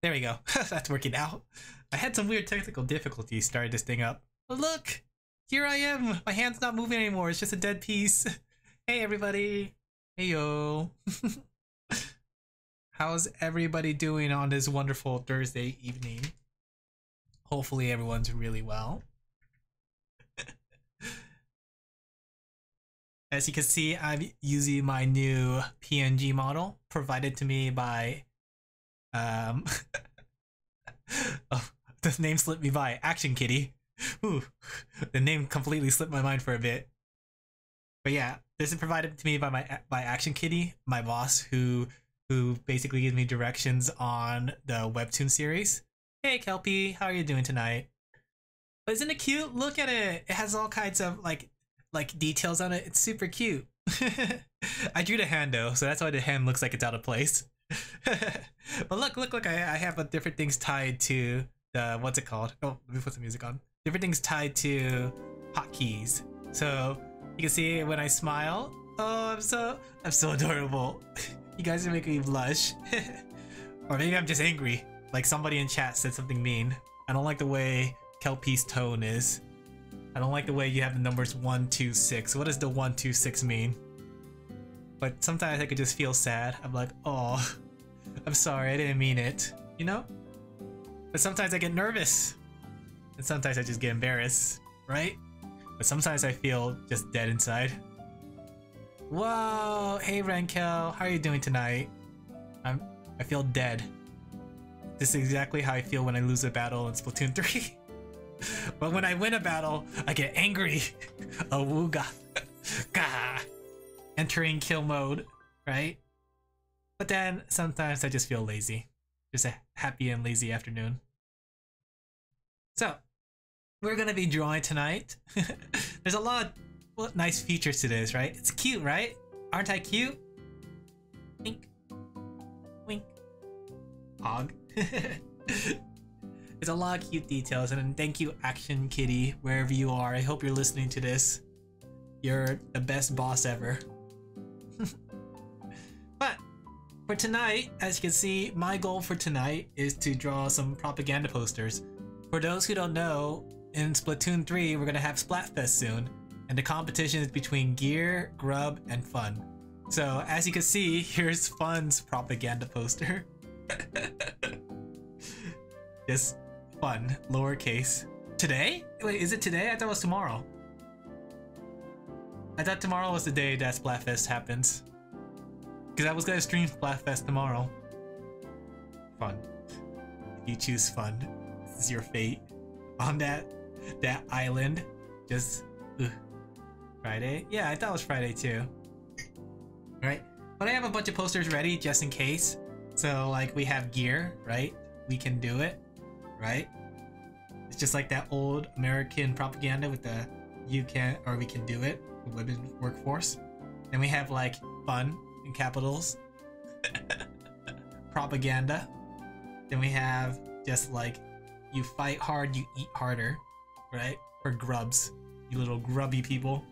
There we go. That's working out. I had some weird technical difficulties starting this thing up. But look! Here I am! My hand's not moving anymore, it's just a dead piece. Hey everybody! Hey yo! How's everybody doing on this wonderful Thursday evening? Hopefully everyone's really well. As you can see, I'm using my new PNG model provided to me by oh, the name slipped me by. Action Kitty. Ooh, the name completely slipped my mind for a bit. But yeah, this is provided to me by Action Kitty, my boss, who basically gives me directions on the Webtoon series. Hey Kelpie, how are you doing tonight? But isn't it cute? Look at it. It has all kinds of like details on it. It's super cute. I drew the hand though, so that's why the hand looks like it's out of place. But look, I have different things tied to the, what's it called? Oh, let me put some music on. Different things tied to hotkeys. So you can see when I smile, oh, I'm so adorable. You guys are making me blush. Or maybe I'm just angry. Like somebody in chat said something mean. I don't like the way Kelpie's tone is. I don't like the way you have the numbers 1, 2, 6. What does the 1, 2, 6 mean? But sometimes I could just feel sad. I'm like, oh, I'm sorry, I didn't mean it. You know? But sometimes I get nervous. And sometimes I just get embarrassed, right? But sometimes I feel just dead inside. Whoa! Hey Rankel, how are you doing tonight? I feel dead. This is exactly how I feel when I lose a battle in Splatoon 3. But when I win a battle, I get angry. Awooga. Gah. Entering kill mode, right? But then sometimes I just feel lazy. Just a happy and lazy afternoon. So, we're gonna be drawing tonight. There's a lot of nice features to this, right? It's cute, right? Aren't I cute? Wink. Wink. Hog. There's a lot of cute details, and thank you, Action Kitty, wherever you are. I hope you're listening to this. You're the best boss ever. But for tonight, as you can see, my goal for tonight is to draw some propaganda posters. For those who don't know, in Splatoon 3, we're gonna have Splafest soon, and the competition is between Gear, Grub, and Fun. So as you can see, here's Fun's propaganda poster. Just Fun, lowercase. Today? Wait, is it today? I thought it was tomorrow. I thought tomorrow was the day that Splafest happens. Because I was gonna stream Splafest tomorrow. Fun. If you choose Fun, this is your fate. On that island. Just Friday? Yeah, I thought it was Friday too. Right? But I have a bunch of posters ready just in case. So like we have Gear, right? We can do it, right? It's just like that old American propaganda with the you can or we can do it, the women workforce. Then we have like Fun in capitals. Propaganda. Then we have just like you fight hard, you eat harder, right? For grubs, you little grubby people.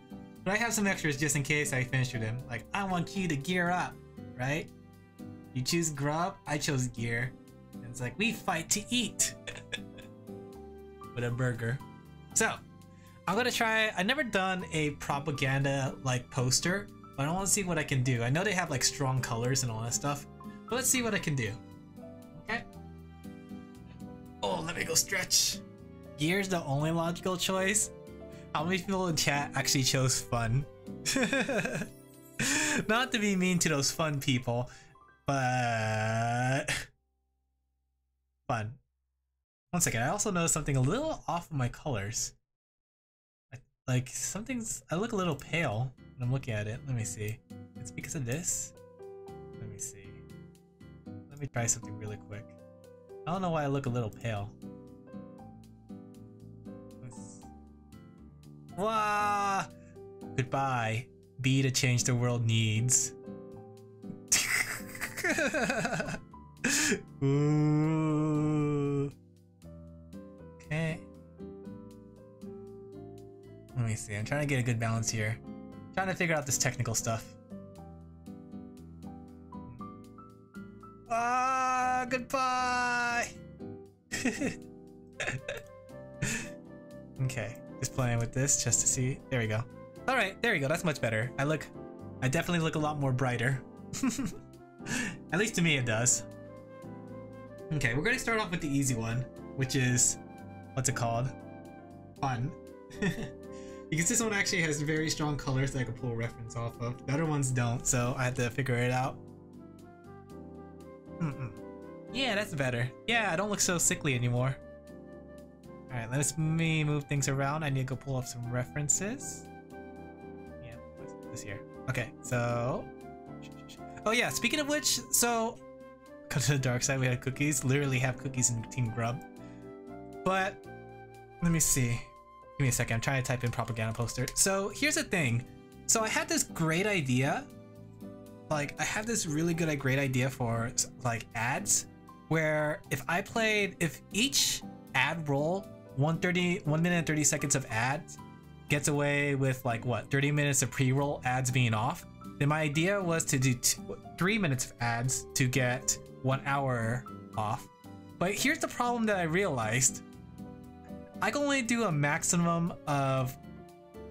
But I have some extras just in case I finish with them. Like, I want you to gear up, right? You choose grub, I chose gear. And it's like, we fight to eat. With a burger. So, I'm gonna try, I've never done a propaganda like poster, but I want to see what I can do. I know they have like strong colors and all that stuff, but let's see what I can do. Okay? Oh, let me go stretch. Gear's the only logical choice. How many people in chat actually chose Fun? Not to be mean to those Fun people, but Fun. One second, I also noticed something a little off of my colors. Like something's, I look a little pale when I'm looking at it. Let me see. It's because of this? Let me see. Let me try something really quick. I don't know why I look a little pale. Wah! Goodbye. Be the change the world needs. Ooh. Okay. Let me see. I'm trying to get a good balance here. I'm trying to figure out this technical stuff. goodbye. Okay, just playing with this just to see. There we go. All right, there we go. That's much better. I definitely look a lot more brighter. At least to me it does. Okay, we're gonna start off with the easy one, which is, what's it called? Fun. Because this one actually has very strong colors that I can pull reference off of. The other ones don't, so I had to figure it out. Yeah, that's better. Yeah, I don't look so sickly anymore. Alright, let's me move things around. I need to go pull up some references. Yeah, what's this here? Okay, so... Oh yeah, speaking of which, so... Come to the dark side, we had cookies. Literally have cookies in Team Grub. But, let me see. Give me a second, I'm trying to type in propaganda poster. So, here's the thing. So I had this great idea. Like, I have this really good, great idea for, like, ads. Where, if each ad roll, 1 minute and 30 seconds of ads, gets away with, like, what, 30 minutes of pre-roll ads being off, then my idea was to do 3 minutes of ads to get 1 hour off. But here's the problem that I realized. I can only do a maximum of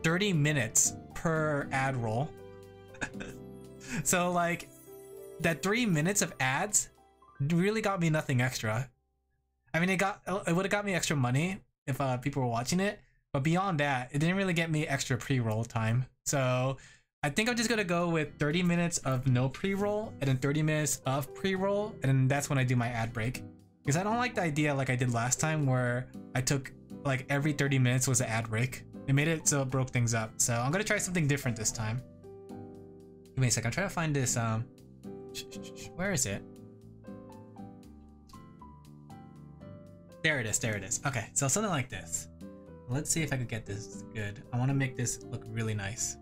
30 minutes per ad roll. So like that 3 minutes of ads really got me nothing extra. I mean, it would have got me extra money if people were watching it, but beyond that, it didn't really get me extra pre-roll time. So I think I'm just gonna go with 30 minutes of no pre-roll and then 30 minutes of pre-roll, and then that's when I do my ad break. Because I don't like the idea like I did last time where I took like every 30 minutes was an ad break. It made it so it broke things up. So I'm gonna try something different this time. Give me a second, I'm trying to find this, where is it? There it is. Okay, so something like this. Let's see if I could get this good. I want to make this look really nice.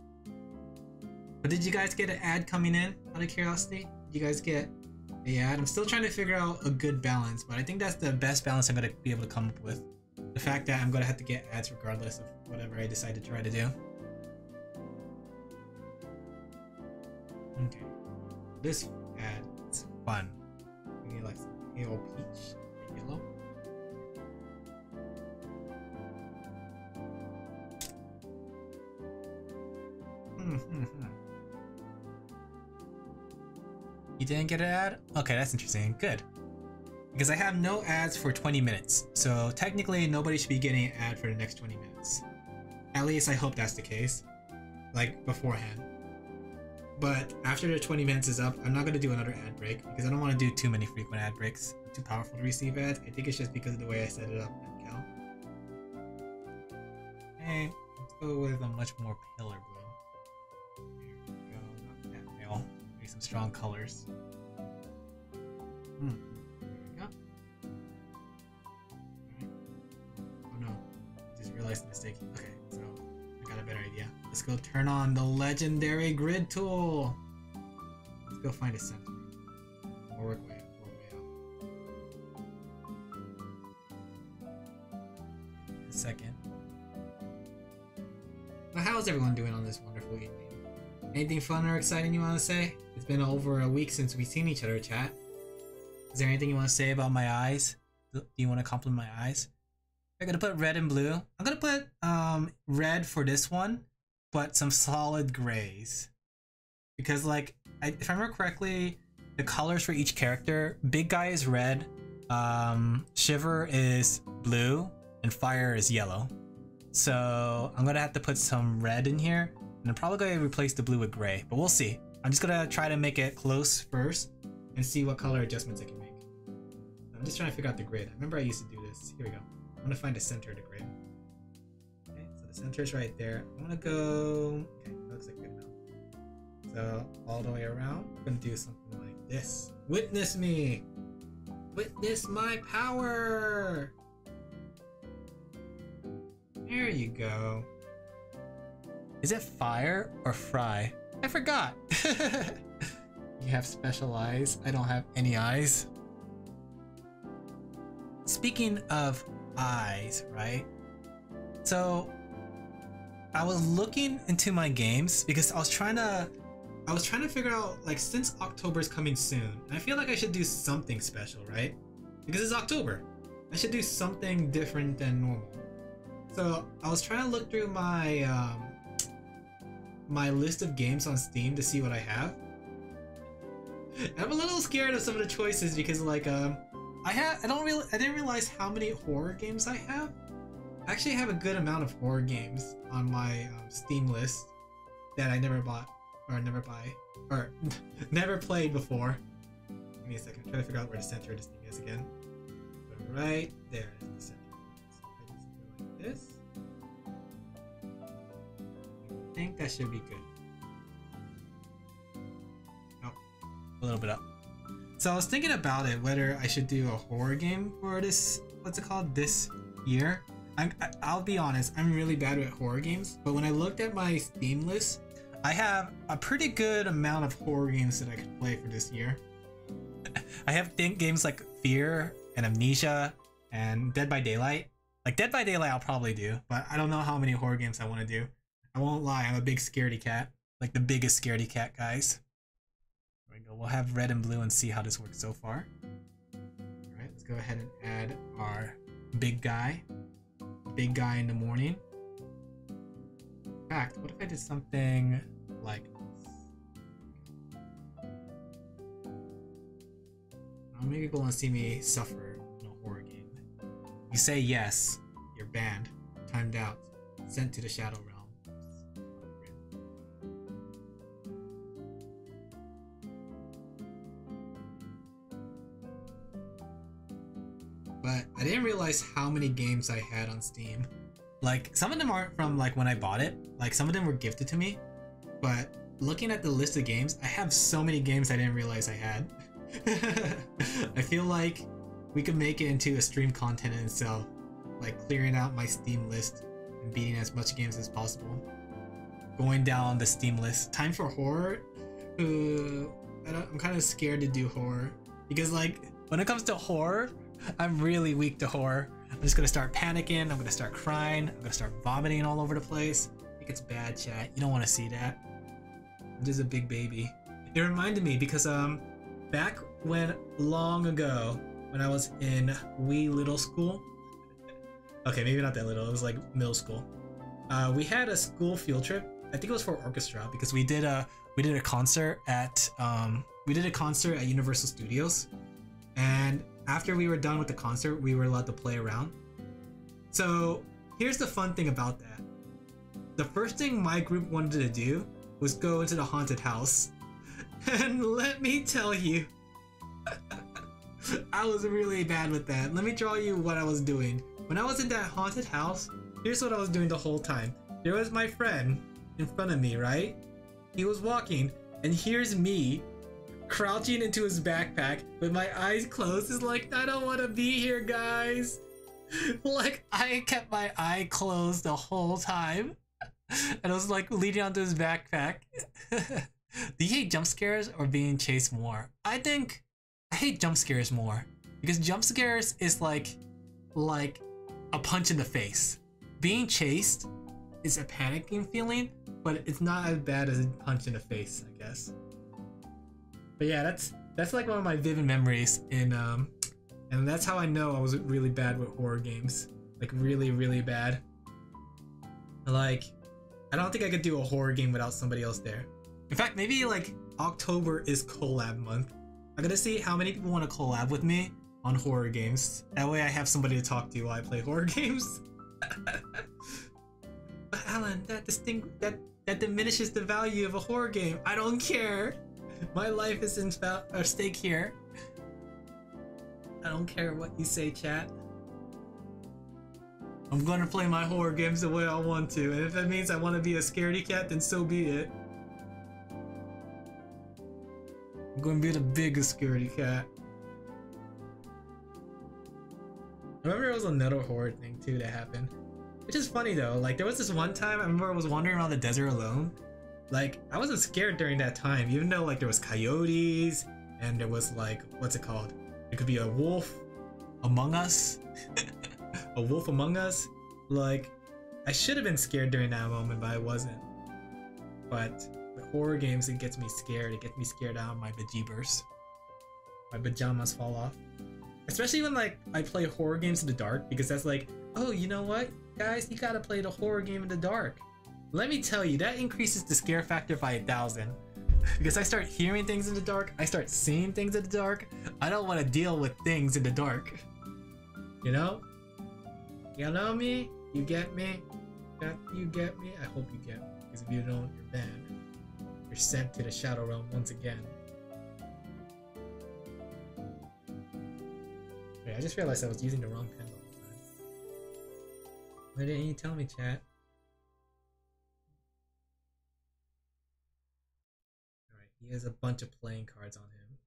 But did you guys get an ad coming in out of curiosity? Did you guys get the ad? I'm still trying to figure out a good balance, but I think that's the best balance I'm going to be able to come up with. The fact that I'm going to have to get ads regardless of whatever I decide to try to do. Okay. This ad is fun. We need like some pale peach, yellow. You didn't get an ad? Okay, that's interesting. Good. Because I have no ads for 20 minutes. So technically nobody should be getting an ad for the next 20 minutes. At least I hope that's the case. Like beforehand. But after the 20 minutes is up, I'm not going to do another ad break because I don't want to do too many frequent ad breaks. Too powerful to receive ads. I think it's just because of the way I set it up at Cal. Hey, let's go with a much more paler blue. There we go, not that pale. Maybe some strong colors. There we go. Alright. Oh no, I just realized the mistake. Okay, so I got a better idea. Let's go turn on the legendary grid tool. Let's go find a center. We'll work way out. A second. Well, how's everyone doing on this wonderful evening? Anything fun or exciting you want to say? It's been over a week since we've seen each other, chat. Is there anything you want to say about my eyes? Do you want to compliment my eyes? I'm gonna put red and blue. I'm gonna put red for this one, but some solid grays. Because like, if I remember correctly, the colors for each character, Big Guy is red, Shiver is blue, and Fire is yellow. So I'm gonna have to put some red in here, and I'm probably gonna replace the blue with gray, but we'll see. I'm just gonna try to make it close first and see what color adjustments I can make. I'm just trying to figure out the grid. I remember I used to do this. Here we go. I'm gonna find the center of the grid. Okay, so the center is right there. I'm gonna go. Okay, that looks like good enough. So all the way around, I'm gonna do something like this. Witness me! Witness my power! There you go. Is it fire or fry? I forgot! You have special eyes. I don't have any eyes. Speaking of eyes, right? So I was looking into my games because I was trying to I was trying to figure out, like, since October is coming soon, I feel like I should do something special, right? Because it's October. I should do something different than normal. So I was trying to look through my my list of games on Steam to see what I have. I'm a little scared of some of the choices because, like, I didn't realize how many horror games I have. I actually have a good amount of horror games on my Steam list that I never bought or never played before. Give me a second. I'm trying to figure out where the center of this thing is again. But right there is the center. So I just go like this. I think that should be good. Oh, a little bit up. So I was thinking about it, whether I should do a horror game for this, what's it called, this year. I'll be honest, I'm really bad with horror games, but when I looked at my Steam list, I have a pretty good amount of horror games that I could play for this year. I have games like Fear and Amnesia and Dead by Daylight. Like Dead by Daylight I'll probably do, but I don't know how many horror games I want to do. I won't lie, I'm a big scaredy cat. Like the biggest scaredy cat, guys. There we go, we'll have red and blue and see how this works so far. Alright, let's go ahead and add our big guy. Big guy in the morning. In fact, what if I did something like this? Maybe people want to see me suffer in a horror game. You say yes, you're banned, timed out, sent to the Shadow Realm. But I didn't realize how many games I had on Steam. Like, some of them aren't from like when I bought it. Like, some of them were gifted to me. But looking at the list of games, I have so many games I didn't realize I had. I feel like we could make it into a stream content in itself. Like, clearing out my Steam list and beating as much games as possible. Going down the Steam list. Time for horror? I'm kind of scared to do horror. Because, like, when it comes to horror, I'm really weak to horror. I'm just gonna start panicking, I'm gonna start crying, I'm gonna start vomiting all over the place. I think it's bad, chat. You don't want to see that. I'm just a big baby. It reminded me because back when long ago when I was in wee little school. Okay, maybe not that little, it was like middle school. We had a school field trip. I think it was for orchestra because we did a concert at Universal Studios. And after we were done with the concert, we were allowed to play around. So here's the fun thing about that. The first thing my group wanted to do was go into the haunted house. And let me tell you, I was really bad with that. Let me draw you what I was doing. When I was in that haunted house, here's what I was doing the whole time. There was my friend in front of me, right? He was walking, and here's me crouching into his backpack with my eyes closed. Is like, I don't want to be here, guys. Like, I kept my eye closed the whole time, and I was like leaning onto his backpack. Do you hate jump scares or being chased more? I think I hate jump scares more because jump scares is like a punch in the face. Being chased is a panicking feeling, but it's not as bad as a punch in the face, I guess. But yeah, that's like one of my vivid memories in and that's how I know I was really bad with horror games. Like really, really bad. Like, I don't think I could do a horror game without somebody else there. In fact, maybe like October is collab month. I'm gonna see how many people want to collab with me on horror games. That way I have somebody to talk to while I play horror games. But Alan, that diminishes the value of a horror game. I don't care. My life is at stake here. I don't care what you say, chat. I'm gonna play my horror games the way I want to, and if that means I want to be a scaredy cat, then so be it. I'm gonna be the biggest scaredy cat. I remember there was another horror thing too that happened. Which is funny though, like there was this one time I remember I was wandering around the desert alone. Like, I wasn't scared during that time, even though like there was coyotes and there was like, what's it called? It could be a wolf among us. A wolf among us. Like, I should have been scared during that moment, but I wasn't. But with horror games, it gets me scared. It gets me scared out of my bejeebers. My pajamas fall off. Especially when like I play horror games in the dark, because that's like, oh, you know what, guys, you gotta play the horror game in the dark. Let me tell you, that increases the scare factor by 1,000. Because I start hearing things in the dark, I start seeing things in the dark. I don't want to deal with things in the dark. You know? You know me? You get me? You get me? I hope you get me. Because if you don't, you're banned. You're sent to the Shadow Realm once again. Wait, I just realized I was using the wrong pen the whole time. Why didn't you tell me, chat? Alright, he has a bunch of playing cards on him.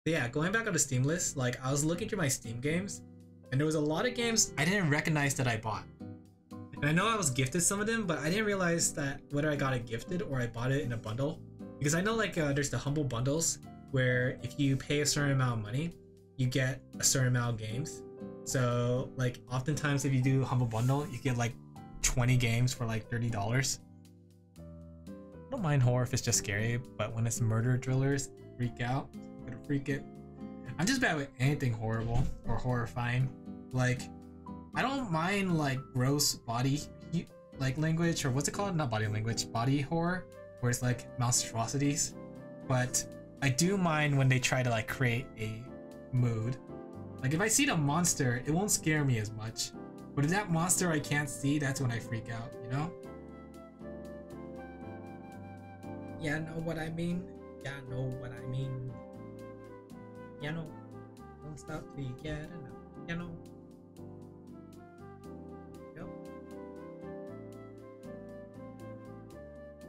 But yeah, going back on the Steam list, like I was looking through my Steam games, and there was a lot of games I didn't recognize that I bought. And I know I was gifted some of them, but I didn't realize that whether I got it gifted or I bought it in a bundle. Because I know like there's the humble bundles, where if you pay a certain amount of money, you get a certain amount of games. So like oftentimes if you do humble bundle, you get like 20 games for like $30. I don't mind horror if it's just scary, but when it's murder drillers, freak out. I'm gonna freak it. I'm just bad with anything horrible or horrifying. Like, I don't mind like gross body like language, or what's it called? Not body language, body horror, where it's like monstrosities. But I do mind when they try to like create a mood. Like if I see the monster, it won't scare me as much. But if that monster I can't see, that's when I freak out, you know? Yeah, know what I mean? Yeah, know what I mean. You know, don't stop till you get enough. You know. Yep.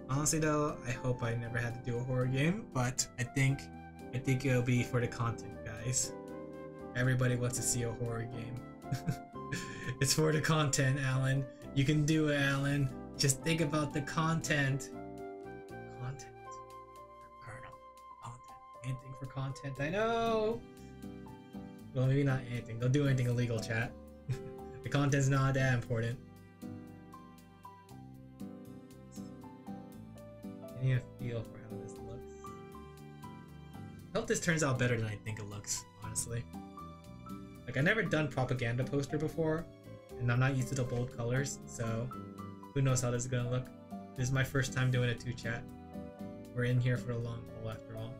Honestly though, I hope I never had to do a horror game, but I think it'll be for the content, guys. Everybody wants to see a horror game. It's for the content, Alan. You can do it, Alan. Just think about the content. Content. Colonel. Content. Anything for content, I know. Well, maybe not anything. Don't do anything illegal, chat. The content's not that important. I need a feel for how this looks. I hope this turns out better than I think it looks, honestly. Like, I've never done propaganda poster before, and I'm not used to the bold colors, so who knows how this is gonna look. This is my first time doing it too, chat. We're in here for a long haul after all.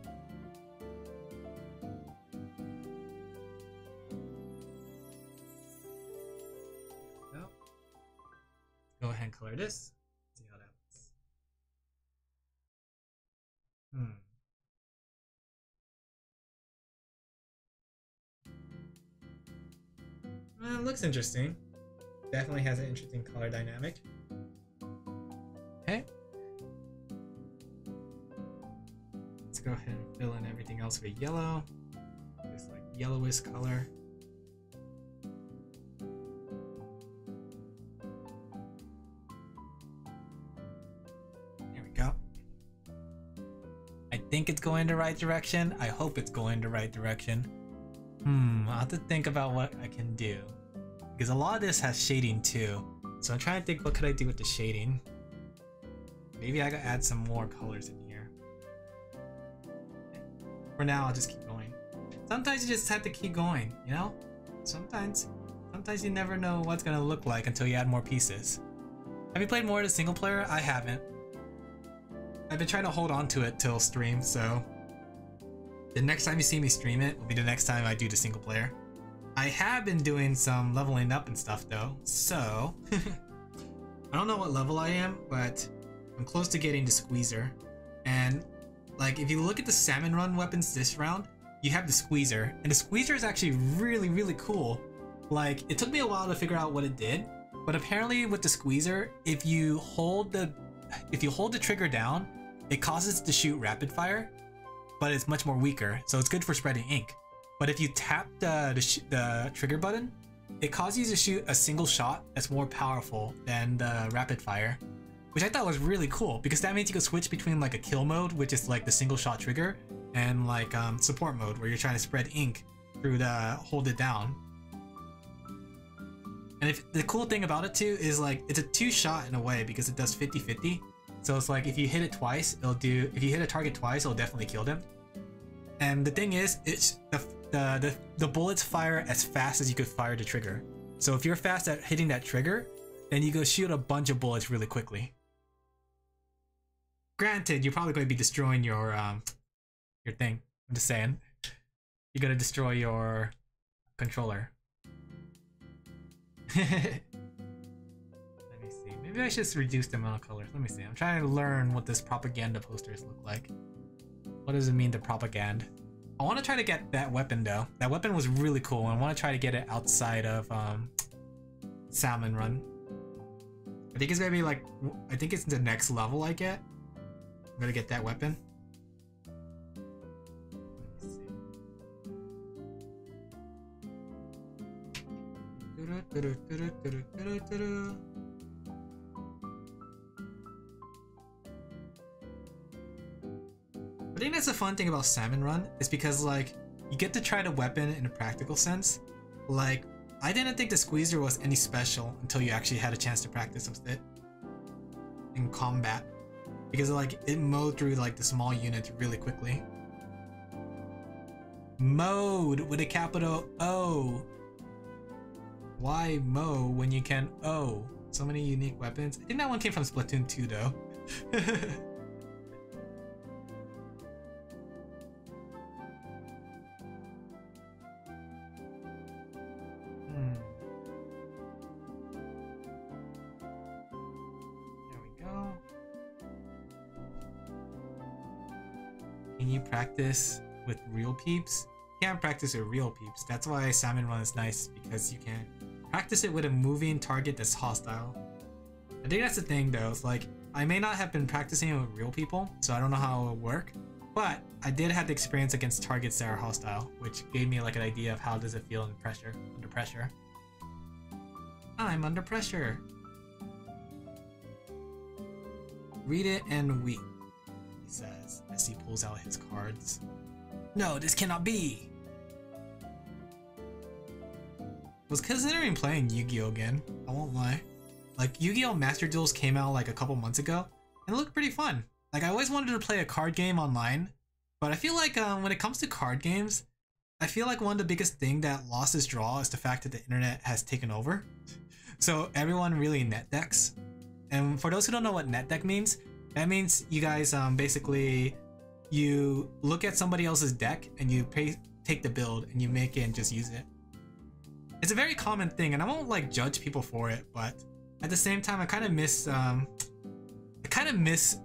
Now, go ahead and color this. See how that looks. Well, it looks interesting. Definitely has an interesting color dynamic. Okay. Let's go ahead and fill in everything else with yellow. This like yellowish color. There we go. I think it's going the right direction. I hope it's going the right direction. I'll have to think about what I can do. Because a lot of this has shading too. So I'm trying to think, what could I do with the shading? Maybe I could add some more colors in here. For now, I'll just keep going. Sometimes you just have to keep going, you know? Sometimes you never know what's gonna look like until you add more pieces. Have you played more of the single player? I haven't. I've been trying to hold on to it till stream, so the next time you see me stream it will be the next time I do the single player. I have been doing some leveling up and stuff though, so I don't know what level I am, but I'm close to getting the squeezer. And like, if you look at the salmon run weapons this round, you have the squeezer, and the squeezer is actually really cool. Like, it took me a while to figure out what it did, but apparently with the squeezer, if you hold the trigger down, it causes it to shoot rapid fire, but it's much more weaker, so it's good for spreading ink. But if you tap the trigger button, it causes you to shoot a single shot that's more powerful than the rapid fire, which I thought was really cool, because that means you can switch between like a kill mode, which is like the single shot trigger, and like support mode, where you're trying to spread ink through the hold it down. And the cool thing about it too is like, it's a two shot in a way, because it does 50-50. So it's like if you hit it twice, it'll do. If you hit a target twice, it'll definitely kill them. And the thing is, it's the bullets fire as fast as you could fire the trigger. So if you're fast at hitting that trigger, then you go shoot a bunch of bullets really quickly. Granted, you're probably going to be destroying your thing. I'm just saying, you're gonna destroy your controller. Let me see. Maybe I should just reduce the amount of colors. Let me see. I'm trying to learn what this propaganda posters look like. What does it mean to propaganda? I want to try to get that weapon though. That weapon was really cool. I want to try to get it outside of Salmon Run. I think it's gonna be like, I think it's the next level I get. I'm gonna get that weapon. I think that's the fun thing about Salmon Run is because like you get to try the weapon in a practical sense. Like I didn't think the squeezer was any special until you actually had a chance to practice with it in combat, because like it mowed through like the small units really quickly. Mode with a capital O. Why mow when you can O? So many unique weapons. I think that one came from Splatoon 2 though. There we go. Can you practice with real peeps? You can't practice with real peeps. That's why Salmon Run is nice, because you can practice it with a moving target that's hostile. I think that's the thing though, it's like I may not have been practicing it with real people, so I don't know how it will work, but I did have the experience against targets that are hostile, which gave me like an idea of how does it feel under pressure. I'm under pressure. Read it and weep, he says as he pulls out his cards. No, this cannot be. Was considering playing Yu-Gi-Oh again, I won't lie. Like Yu-Gi-Oh! Master Duels came out like a couple months ago and it looked pretty fun. Like I always wanted to play a card game online, but I feel like when it comes to card games, I feel like one of the biggest thing that lost its draw is the fact that the internet has taken over. So everyone really net decks. And for those who don't know what net deck means, that means you guys basically you look at somebody else's deck and you take the build and you make it and just use it. It's a very common thing, and I won't like judge people for it, but at the same time, I kind of miss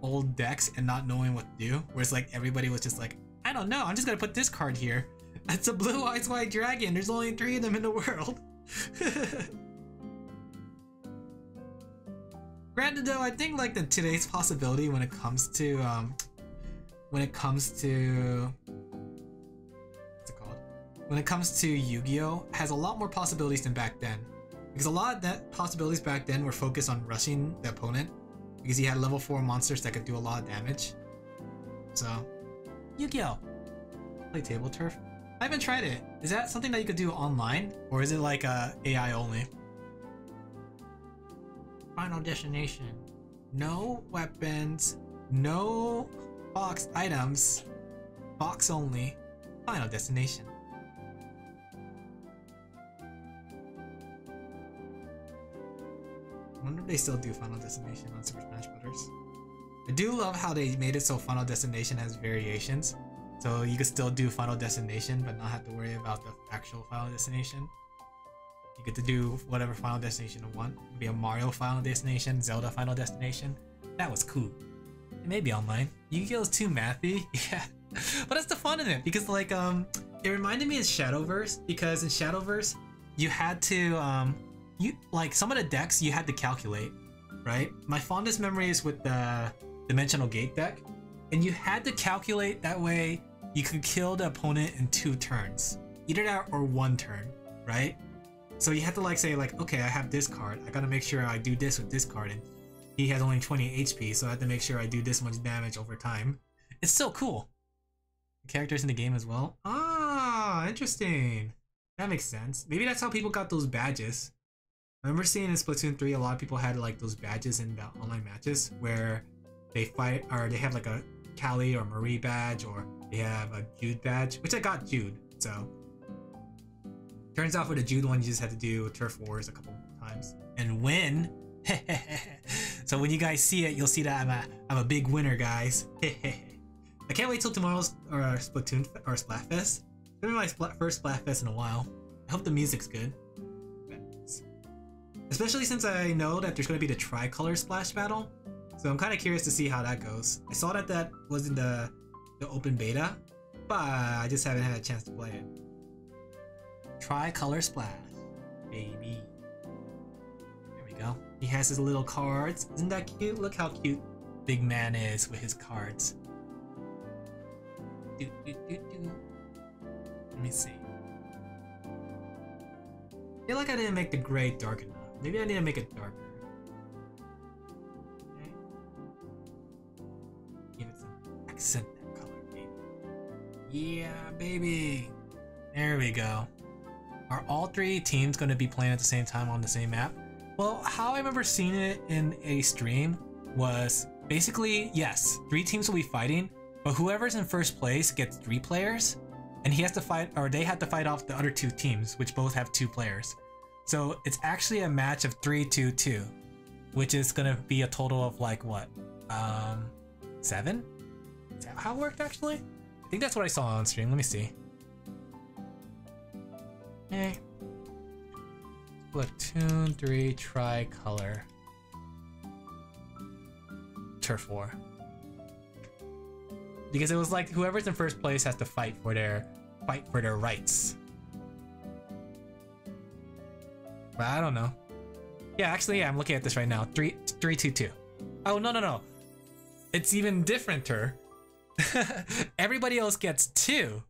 old decks and not knowing what to do. Where it's like everybody was just like, I don't know, I'm just gonna put this card here. It's a blue eyes white dragon. There's only 3 of them in the world. Granted, though, I think like today's possibility when it comes to when it comes to Yu-Gi-Oh! Has a lot more possibilities than back then. Because a lot of that possibilities back then were focused on rushing the opponent, because he had level 4 monsters that could do a lot of damage. So, Yu-Gi-Oh! Play table turf? I haven't tried it. Is that something that you could do online? Or is it like AI only? Final destination. No weapons. No box items. Box only. Final destination. I wonder if they still do Final Destination on Super Smash Bros. I do love how they made it so Final Destination has variations. So you could still do Final Destination but not have to worry about the actual Final Destination. You get to do whatever Final Destination you want. It could be a Mario Final Destination, Zelda Final Destination. That was cool. It may be online. Yu-Gi-Oh! Is too mathy. Yeah. But that's the fun in it, because like it reminded me of Shadowverse, because in Shadowverse you had to like some of the decks you had to calculate, right? My fondest memory is with the Dimensional Gate deck, and you had to calculate that way you could kill the opponent in 2 turns, either that or 1 turn, right? So you had to like say like, okay, I have this card, I gotta make sure I do this with this card, and he has only 20 HP, so I have to make sure I do this much damage over time. It's so cool. The characters in the game as well. Ah, interesting. That makes sense. Maybe that's how people got those badges. I remember seeing in Splatoon 3 a lot of people had like those badges in the online matches where they fight, or they have like a Callie or Marie badge, or they have a Jude badge, which I got Jude. So turns out for the Jude one, you just had to do turf wars a couple times and win. So when you guys see it, you'll see that I'm a big winner, guys. I can't wait till tomorrow's Splatoon or Splafest. It's gonna be my first Splafest in a while. I hope the music's good. Especially since I know that there's gonna be the tricolor splash battle. So I'm kind of curious to see how that goes. I saw that that was in the open beta, but I just haven't had a chance to play it. Tricolor splash, baby. There we go. He has his little cards. Isn't that cute? Look how cute Big Man is with his cards. Let me see. I feel like I didn't make the gray dark enough. Maybe I need to make it darker. Okay. Give it some accent that color, baby. Yeah, baby. There we go. Are all three teams going to be playing at the same time on the same map? Well, how I remember seeing it in a stream was basically, yes, 3 teams will be fighting, but whoever's in first place gets 3 players, and he has to fight, or they have to fight off the other 2 teams, which both have 2 players. So it's actually a match of 3-2-2, which is gonna be a total of like what, 7? Is that how it worked actually? I think that's what I saw on stream. Let me see. Okay. Splatoon 3 tricolor turf war. Because it was like whoever's in first place has to fight for their rights. But I don't know. Yeah, actually, yeah, I'm looking at this right now. 3-2-2. Oh no. It's even differenter. Everybody else gets 2.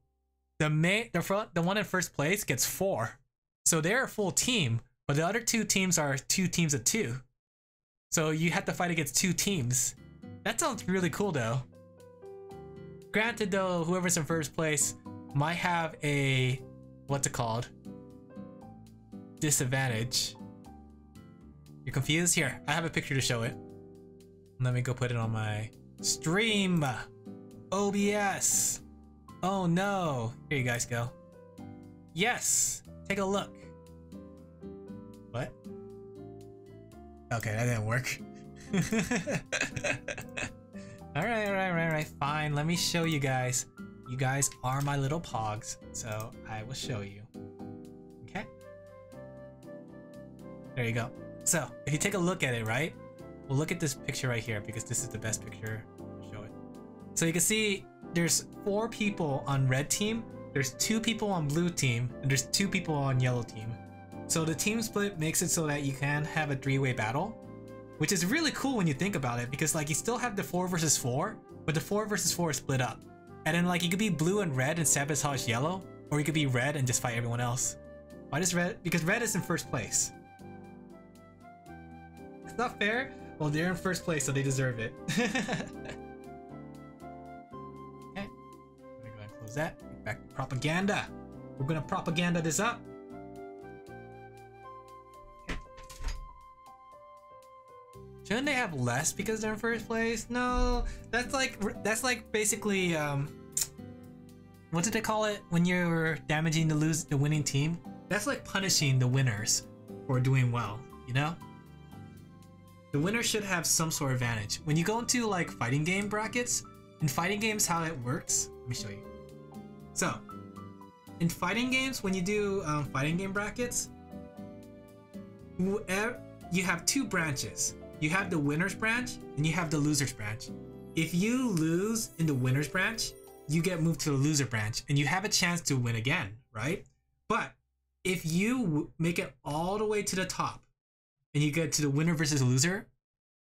The one in first place gets 4. So they're a full team, but the other 2 teams are 2 teams of 2. So you have to fight against 2 teams. That sounds really cool though. Granted though, whoever's in first place might have a, what's it called? Disadvantage. You're confused? Here, I have a picture to show it. Let me go put it on my stream. OBS. Oh no. Here you guys go. Yes. Take a look. What? Okay, that didn't work. Alright. Fine. Let me show you guys. You guys are my little pogs, so I will show you. Okay? There you go. So, if you take a look at it, right? We'll look at this picture right here because this is the best picture to show it. So you can see there's 4 people on red team, there's 2 people on blue team, and there's 2 people on yellow team. So the team split makes it so that you can have a 3-way battle, which is really cool when you think about it, because like you still have the 4 versus 4, but the 4 versus 4 is split up. And then like you could be blue and red and sabotage yellow, or you could be red and just fight everyone else. Why does red? Because red is in first place. It's not fair. Well, they're in first place, so they deserve it. Okay. Let me go ahead and close that. Get back to propaganda. We're gonna propaganda this up. Okay. Shouldn't they have less because they're in first place? No, that's like basically what did they call it when you're damaging the winning team? That's like punishing the winners for doing well, you know? The winner should have some sort of advantage. When you go into like fighting game brackets, in fighting games how it works, let me show you. So, in fighting games, when you do fighting game brackets, you have 2 branches. You have the winner's branch and you have the loser's branch. If you lose in the winner's branch, you get moved to the loser branch and you have a chance to win again, right? But if you make it all the way to the top and you get to the winner versus loser,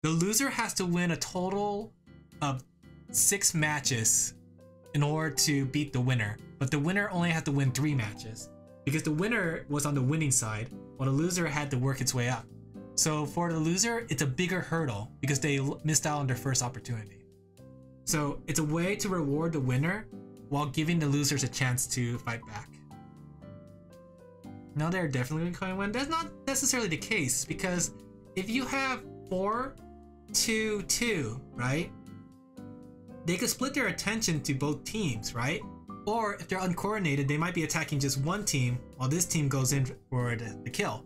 the loser has to win a total of 6 matches in order to beat the winner. But the winner only had to win 3 matches because the winner was on the winning side while the loser had to work its way up. So for the loser, it's a bigger hurdle because they missed out on their first opportunity. So it's a way to reward the winner while giving the losers a chance to fight back. Now they're definitely going to win. That's not necessarily the case because if you have 4-2-2, right? they could split their attention to both teams, right? Or if they're uncoordinated, they might be attacking just one team while this team goes in for the kill.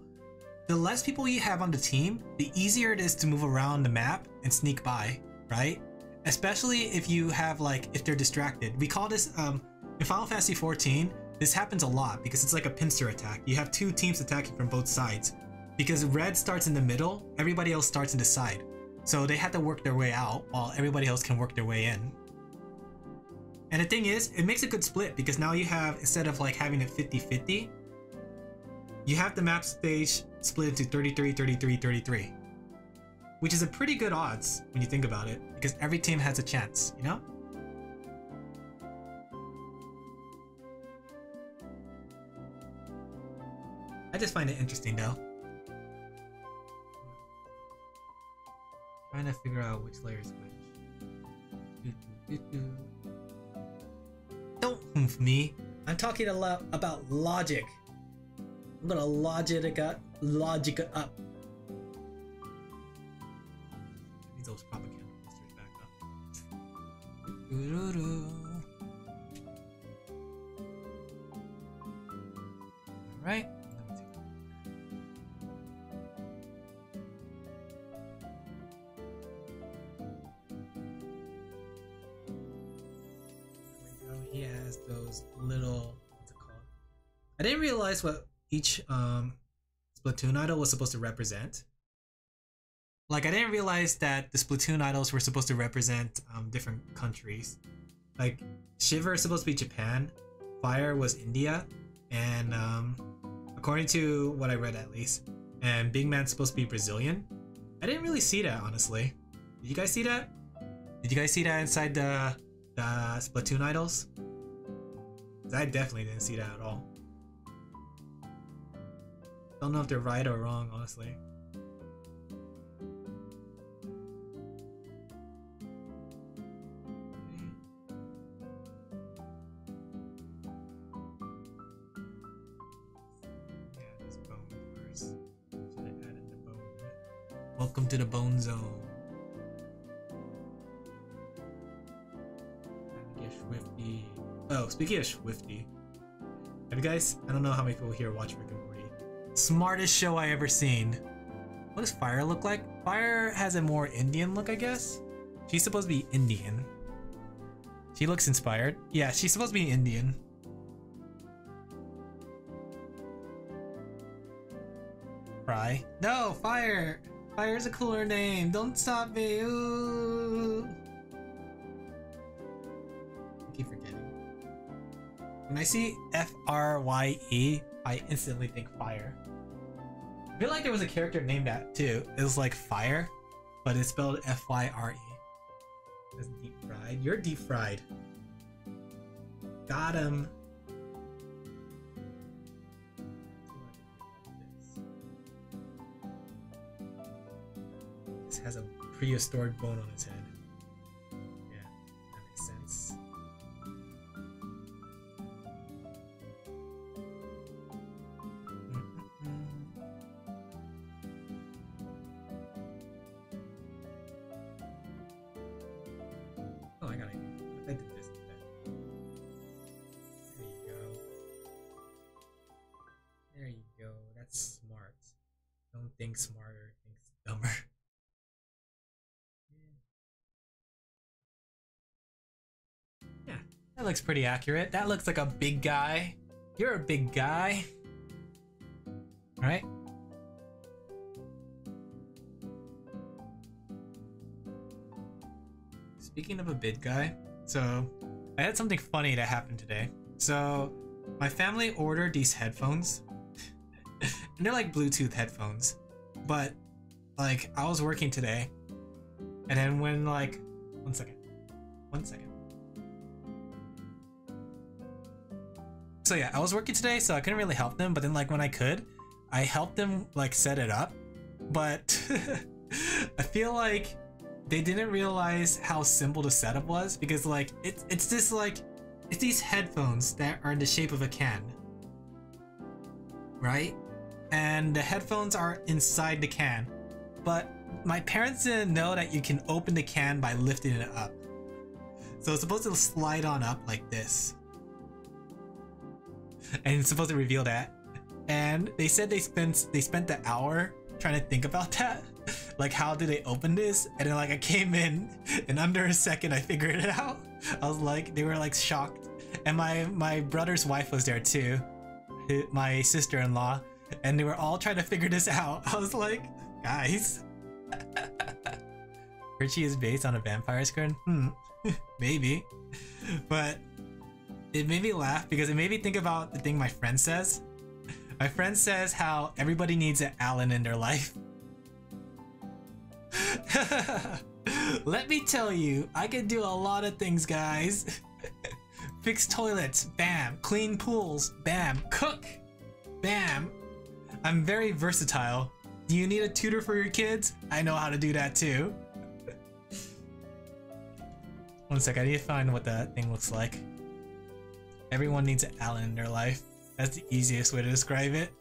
The less people you have on the team, the easier it is to move around the map and sneak by, right? Especially if you have if they're distracted. We call this, in Final Fantasy XIV, this happens a lot because it's like a pincer attack. You have two teams attacking from both sides. Because red starts in the middle, everybody else starts in the side. So they have to work their way out while everybody else can work their way in. And the thing is, it makes a good split because now you have, instead of having it 50-50, you have the map stage split into 33, 33, 33. Which is a pretty good odds when you think about it, because every team has a chance, you know? I just find it interesting though. Trying to figure out which layer is which. Don't oomph me. I'm talking a lot about logic. I'm gonna logic it up. Need those propaganda posters back up. All right. He has those little, what's it called? I didn't realize what each Splatoon idol was supposed to represent. I didn't realize that the Splatoon idols were supposed to represent different countries. Shiver is supposed to be Japan, Fire was India, and according to what I read at least, and Big Man's supposed to be Brazilian. I didn't really see that, honestly. Did you guys see that? Did you guys see that inside the Splatoon idols? I definitely didn't see that at all. Don't know if they're right or wrong, honestly. Yeah, this bone first. Should have added the bone. Welcome to the bone zone. Swifty. Oh, speaking of Swifty, have you guys? I don't know how many people here watch Rick and Morty. Smartest show I ever seen. What does Fire look like? Fire has a more Indian look, I guess. She's supposed to be Indian. She looks inspired. Yeah, she's supposed to be Indian. Fry. No, Fire. Fire's a cooler name. Don't stop me. Ooh. Keep forgetting. When I see F-R-Y-E, I instantly think Fire. I feel like there was a character named that too. It was like Fire, but it's spelled F-Y-R-E. That's deep fried. You're deep fried. Got him. This has a prehistoric bone on his head. Yeah, that makes sense. Oh, I got it. I did this. There you go. There you go. That's smart. Don't think smarter, think dumber. Yeah, that looks pretty accurate. That looks like a big guy. You're a big guy. Alright. Speaking of a big guy, so I had something funny that happened today. So my family ordered these headphones. And they're like Bluetooth headphones. But like I was working today. And then when like one second. So yeah, I was working today, so I couldn't really help them, but then like when I could, I helped them like set it up. But I feel like they didn't realize how simple the setup was, because like it's this like it's these headphones that are in the shape of a can, right? And the headphones are inside the can, but my parents didn't know that you can open the can by lifting it up. So it's supposed to slide on up like this. And it's supposed to reveal that. And they said they spent the hour trying to think about that. Like, how do they open this? And then like I came in and under a second I figured it out. I was like, they were like shocked. And my brother's wife was there too. My sister-in-law. And they were all trying to figure this out. I was like, guys. Richie is based on a vampire skin? Maybe. But it made me laugh because it made me think about the thing my friend says. My friend says how everybody needs an Alan in their life. Let me tell you, I can do a lot of things, guys. Fix toilets, bam. Clean pools, bam. Cook, bam. I'm very versatile. Do you need a tutor for your kids? I know how to do that too. One sec, I need to find what that thing looks like. Everyone needs an Alan in their life. That's the easiest way to describe it.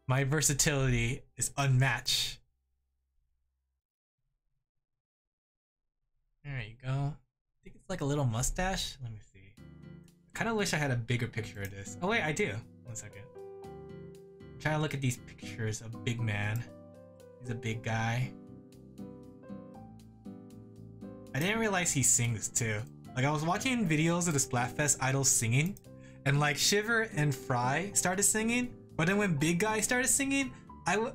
My versatility is unmatched. There you go. I think it's like a little mustache. Let me see. I kind of wish I had a bigger picture of this. Oh wait, I do. One second. I'm trying to look at these pictures of big man. He's a big guy. I didn't realize he sings too. Like, I was watching videos of the Splafest idols singing, and like Shiver and Fry started singing, but then when Big Guy started singing, I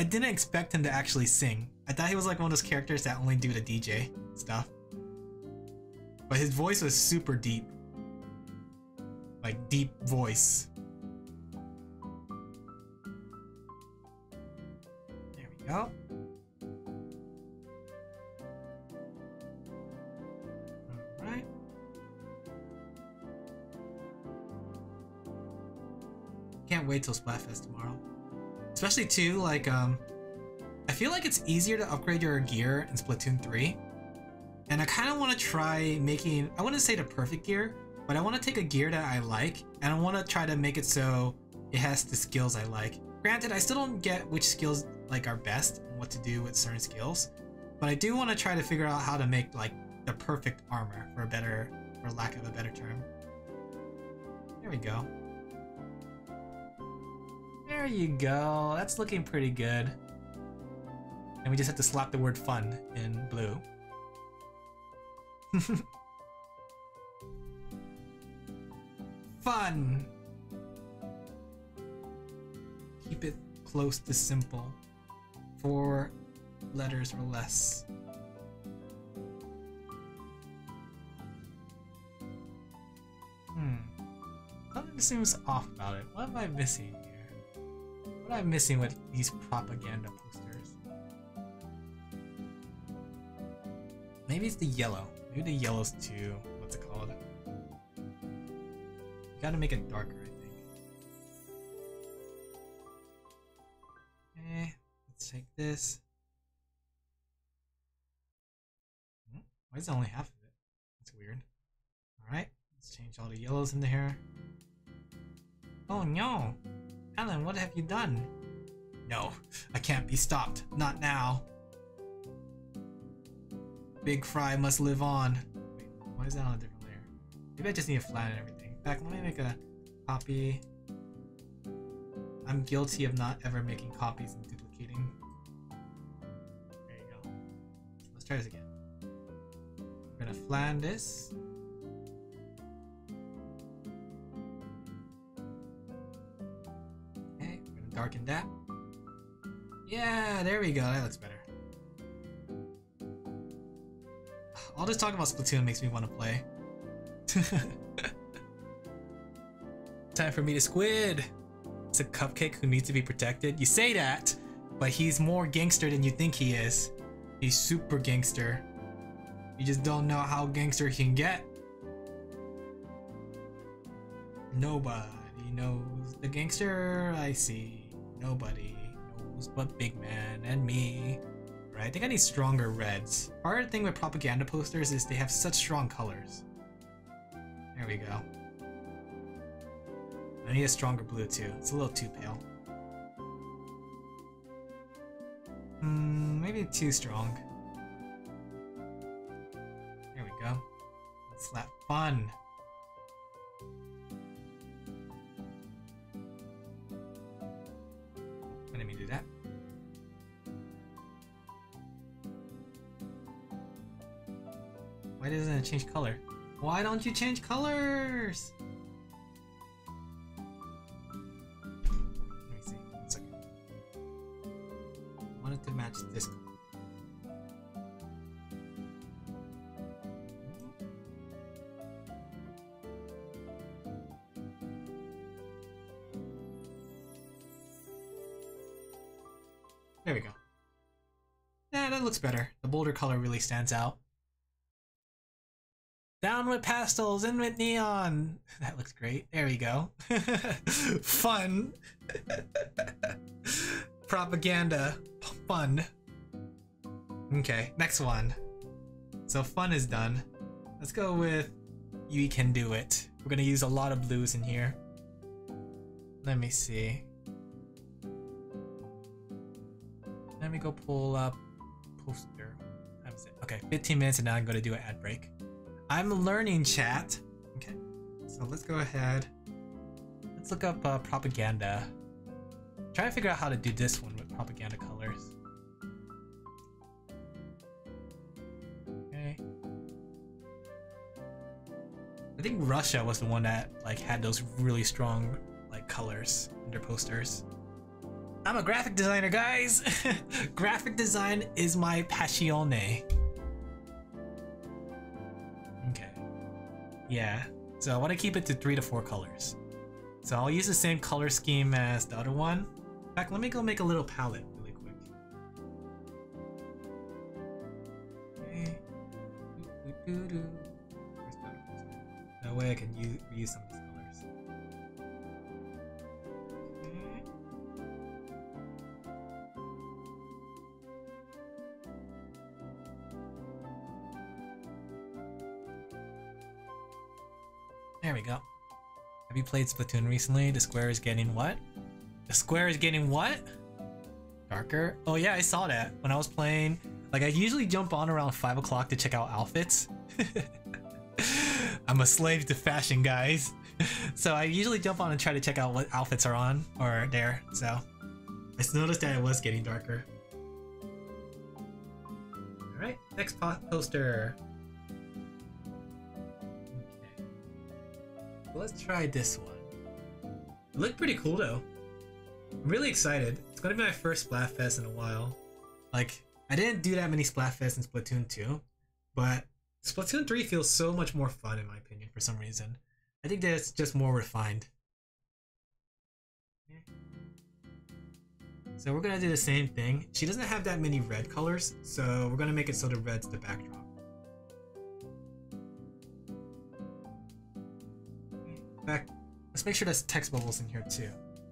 didn't expect him to actually sing. I thought he was like one of those characters that only do the DJ stuff. But his voice was super deep. Like, deep voice. There we go. Alright. Can't wait till Splafest tomorrow. Especially too, like, I feel like it's easier to upgrade your gear in Splatoon 3. And I kind of want to try making, I wouldn't say the perfect gear, but I want to take a gear that I like, and I want to try to make it so it has the skills I like. Granted, I still don't get which skills like are best and what to do with certain skills, but I do want to try to figure out how to make like the perfect armor, for lack of a better term. There we go. There you go. That's looking pretty good. And we just have to slap the word fun in blue. Fun! Keep it close to simple. 4 letters or less. Something seems off about it. What am I missing here? What am I missing with these propaganda posters? Maybe it's the yellow. Maybe the yellow's too, what's it called? You gotta make it darker, I think. Okay, let's take this. Why is it only half of it? That's weird. Alright, let's change all the yellows into here. Oh no! Alan, what have you done? No, I can't be stopped. Not now. Big Fry must live on. Wait, why is that on a different layer? Maybe I just need to flatten everything. In fact, let me make a copy. I'm guilty of not ever making copies and duplicating. There you go. Let's try this again. We're gonna flatten this. Okay, we're gonna darken that. Yeah, there we go. That looks better. All this talk about Splatoon makes me want to play. Time for me to squid. It's a cupcake who needs to be protected. You say that, but he's more gangster than you think he is. He's super gangster. You just don't know how gangster he can get. Nobody knows the gangster I see. Nobody knows but Big Man and me. Right? I think I need stronger reds. Part of the thing with propaganda posters is they have such strong colors. There we go. I need a stronger blue too. It's a little too pale. Maybe too strong. There we go. slap fun. Let me do that. Why doesn't it change color? Why don't you change colors? Let me see. 1 second. I want it to match this color. There we go. Yeah, that looks better. The bolder color really stands out. Down with pastels, in with neon. That looks great. There we go. Fun. Propaganda. Fun. Okay, next one. So fun is done. Let's go with you can do it. We're gonna use a lot of blues in here. Let me see. Let me go pull up poster. That was it. Okay, 15 minutes and now I'm gonna do an ad break. I'm learning, chat. Okay, so let's go ahead. Let's look up propaganda. Try to figure out how to do this one with propaganda colors. Okay. I think Russia was the one that like had those really strong like colors in their posters. I'm a graphic designer, guys. Graphic design is my passione. Okay. Yeah. So I want to keep it to 3 to 4 colors. So I'll use the same color scheme as the other one. In fact, let me go make a little palette really quick. Okay. That way I can reuse some of these colors. Okay. There we go. Have you played Splatoon recently? The square is getting what? The square is getting what? Darker? Oh yeah, I saw that when I was playing. Like I usually jump on around 5 o'clock to check out outfits. I'm a slave to fashion, guys. So I usually jump on and try to check out what outfits are on or there. So I just noticed that it was getting darker. Alright, next poster. Let's try this one. It looked pretty cool though. I'm really excited. It's gonna be my first Splafest in a while. Like, I didn't do that many Splafests in Splatoon 2, but Splatoon 3 feels so much more fun in my opinion for some reason. I think that it's just more refined. So we're gonna do the same thing. She doesn't have that many red colors, so we're gonna make it so the red's the backdrop. In fact, let's make sure there's text bubbles in here too.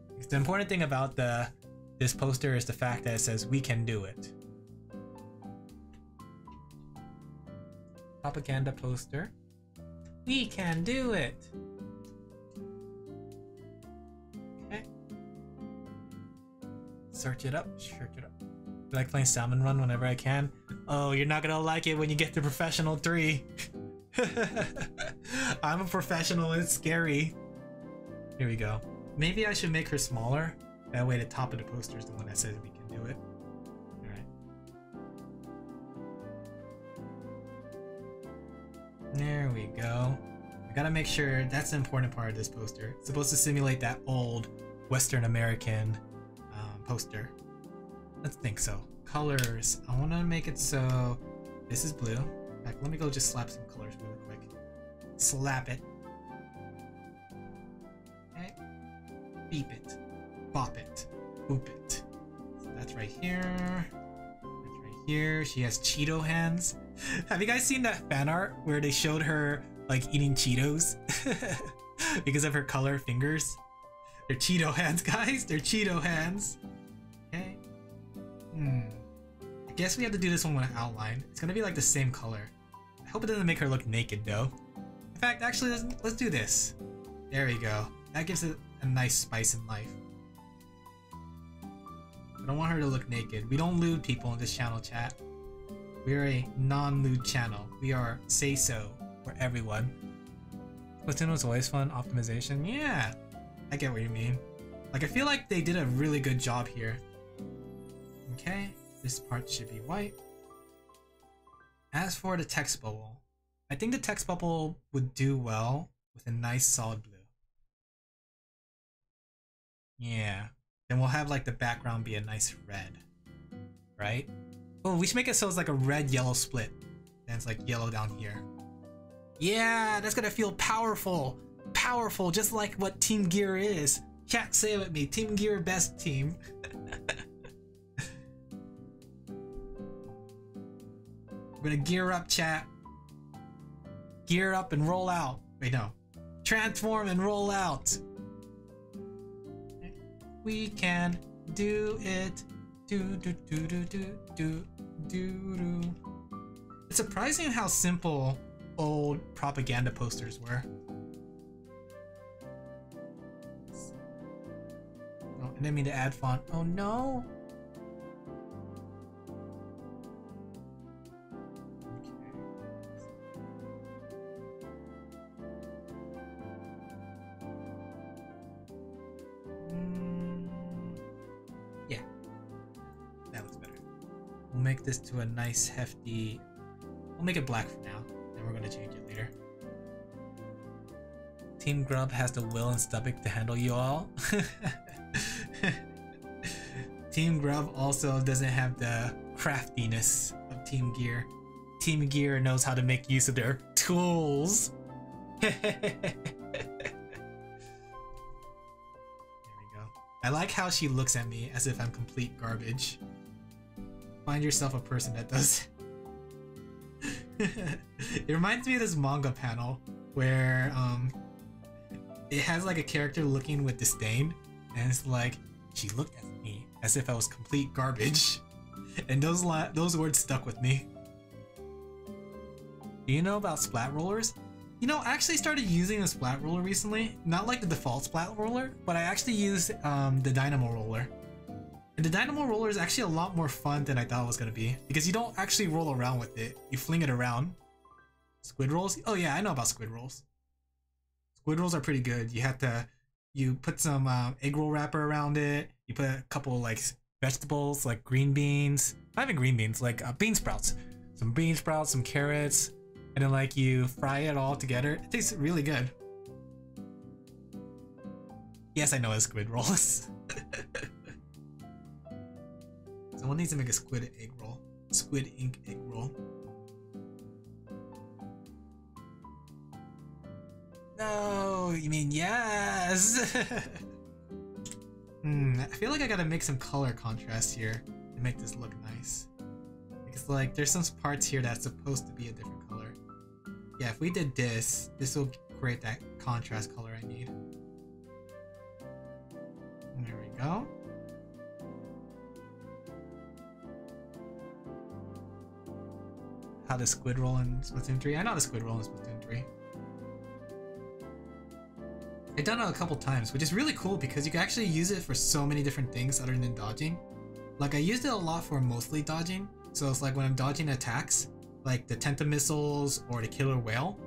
Because the important thing about this poster is the fact that it says we can do it. Propaganda poster. We can do it. Okay. Search it up. Search it up. I like playing Salmon Run whenever I can. Oh, you're not gonna like it when you get to Professional 3. I'm a professional and it's scary. Here we go. Maybe I should make her smaller. That way the top of the poster is the one that says we can do it. Alright. There we go. I gotta make sure that's the important part of this poster. It's supposed to simulate that old Western American poster. Let's think so. Colors. I want to make it so this is blue. In fact, let me go just slap some colors really quick. Slap it. Okay. Beep it. Bop it. Boop it. So that's right here. That's right here. She has Cheeto hands. Have you guys seen that fan art where they showed her like eating Cheetos? Because of her color fingers? They're Cheeto hands, guys. They're Cheeto hands. Okay. I guess we have to do this one with an outline. It's gonna be like the same color. I hope it doesn't make her look naked though. In fact, actually, let's do this. There we go. That gives it a nice spice in life. I don't want her to look naked. We don't lewd people in this channel, chat. We are a non-lewd channel. We are say so. for everyone. Splatoon was always fun. Optimization, yeah, I get what you mean. Like, I feel like they did a really good job here. Okay, this part should be white. As for the text bubble, I think the text bubble would do well with a nice solid blue. Yeah, then we'll have like the background be a nice red, right? Oh, we should make it so it's like a red-yellow split. And it's like yellow down here. Yeah, that's gonna feel powerful. Powerful, just like what Team Gear is. Chat, say it with me. Team Gear, best team. We're gonna gear up, chat. Gear up and roll out. Wait, no. Transform and roll out. We can do it. Do do do do do do do do. It's surprising how simple old propaganda posters were. Oh, I didn't mean to add font. Oh no! Yeah, that looks better. We'll make this to a nice hefty. We'll make it black for now, then we're gonna change it later. Team Grub has the will and stomach to handle you all. Team Grub also doesn't have the craftiness of Team Gear. Team Gear knows how to make use of their tools. There we go. I like how she looks at me as if I'm complete garbage. Find yourself a person that does. It reminds me of this manga panel where it has like a character looking with disdain, and it's like, she looked at me as if I was complete garbage, and those words stuck with me. Do you know about splat rollers? You know, I actually started using the splat roller recently. Not like the default splat roller, but I actually used the dynamo roller. And the dynamo roller is actually a lot more fun than I thought it was going to be, because you don't actually roll around with it, you fling it around. Squid rolls? Oh yeah, I know about squid rolls. Squid rolls are pretty good. You put some egg roll wrapper around it, you put a couple like vegetables like green beans, not even green beans, like bean sprouts. Some bean sprouts, some carrots, and then like you fry it all together. It tastes really good. Yes, I know it's squid rolls. Someone needs to make a squid egg roll. Squid ink egg roll. No, you mean yes. I feel like I gotta make some color contrast here to make this look nice. Because like there's some parts here that's supposed to be a different color. Yeah, if we did this, this will create that contrast color I need. There we go. How the squid roll in Splatoon 3? I know the squid roll in Splatoon 3. I've done it a couple times, which is really cool because you can actually use it for so many different things other than dodging. Like I used it a lot for mostly dodging. So it's like when I'm dodging attacks, like the Tentamissiles or the Killer Whale,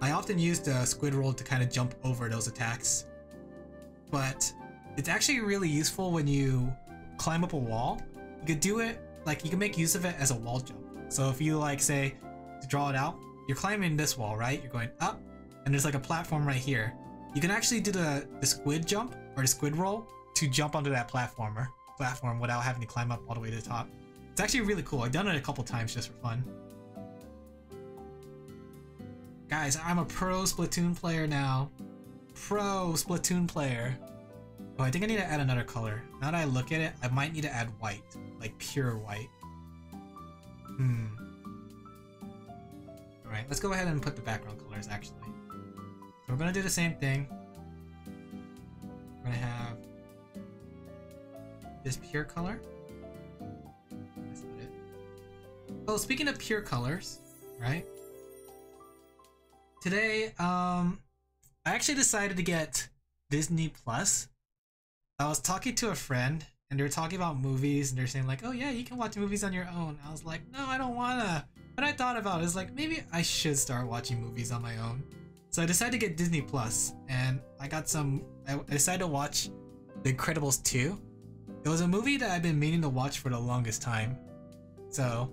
I often use the squid roll to kind of jump over those attacks. But it's actually really useful when you climb up a wall. You could do it, like you can make use of it as a wall jump. So if you like say, to draw it out, you're climbing this wall, right? You're going up, and there's like a platform right here. You can actually do the squid jump, or the squid roll, to jump onto that platform without having to climb up all the way to the top. It's actually really cool. I've done it a couple times just for fun. Guys, I'm a pro Splatoon player now. Pro Splatoon player. Oh, I think I need to add another color. Now that I look at it, I might need to add white, like pure white. Alright, let's go ahead and put the background colors actually. So we're gonna do the same thing. We're gonna have this pure color. That's not it. Oh, speaking of pure colors, right? Today, I actually decided to get Disney Plus. I was talking to a friend and they were talking about movies and they're saying like, oh yeah, you can watch movies on your own. I was like, no, I don't But I thought about it, it's like maybe I should start watching movies on my own. So I decided to get Disney Plus, and I decided to watch The Incredibles 2. It was a movie that I've been meaning to watch for the longest time. So,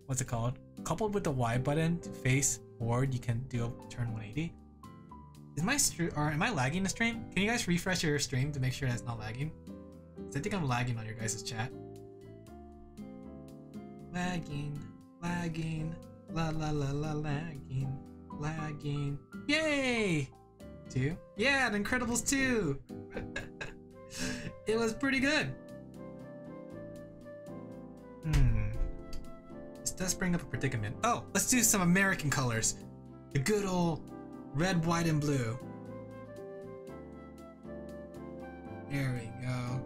what's it called? Coupled with the Y button to face forward, you can do a turn 180. Is my am I lagging the stream? Can you guys refresh your stream to make sure that's not lagging? I think I'm lagging on your guys' chat. Lagging, la la la la lagging. Yay! 2? Yeah, The Incredibles 2! It was pretty good. This does bring up a predicament. Oh, let's do some American colors. The good old red, white, and blue. There we go.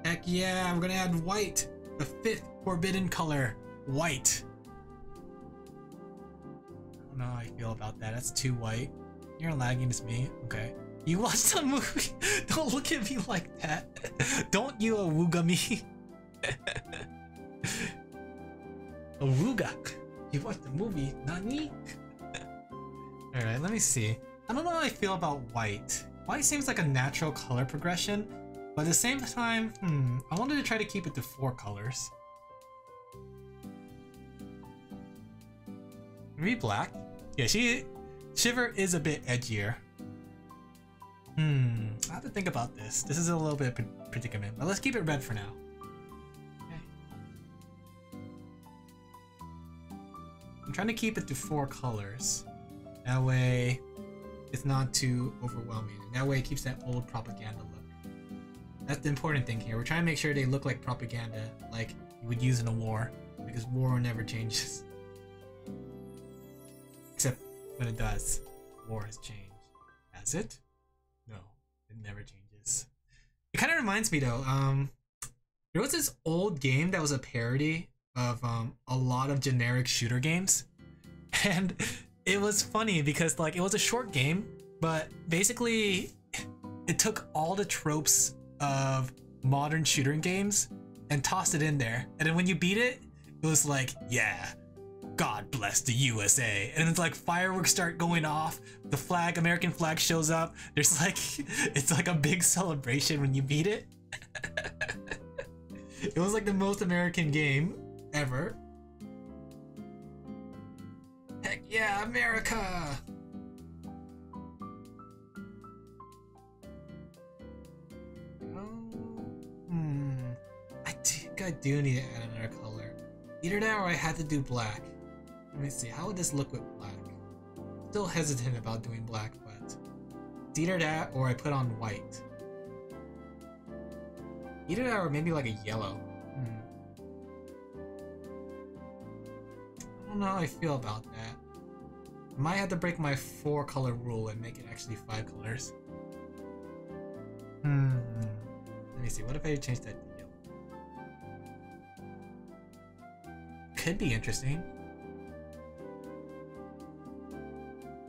Heck yeah, we're gonna add white. The 5th forbidden color. White. I don't know how I feel about that. That's too white. You're lagging as me. Okay. You watched the movie? Don't look at me like that. Don't you awooga me. Awooga. You watched the movie? Nani? Alright, let me see. I don't know how I feel about white. White seems like a natural color progression, but at the same time, I wanted to try to keep it to 4 colors. Maybe black? Yeah, Shiver is a bit edgier. I have to think about this. This is a little bit of a predicament, but let's keep it red for now. Okay. I'm trying to keep it to 4 colors. That way, it's not too overwhelming. And that way, it keeps that old propaganda look. That's the important thing here. We're trying to make sure they look like propaganda, like you would use in a war, because war never changes. Except when it does, war has changed. Has it? No, it never changes. It kind of reminds me though, there was this old game that was a parody of a lot of generic shooter games. And it was funny because like it was a short game, but basically it took all the tropes of modern shooter games and tossed it in there. And then when you beat it, it was like, yeah, God bless the USA. And it's like fireworks start going off. The flag, American flag shows up. There's like, it's like a big celebration when you beat it. It was like the most American game ever. Heck yeah, America! I think I do need to add another color. Either that or I had to do black. Let me see, how would this look with black? Still hesitant about doing black, but it's either that or I put on white. Either that or maybe like a yellow. I don't know how I feel about that. I might have to break my 4 color rule and make it actually 5 colors. Let me see, what if I change that to yellow? Could be interesting.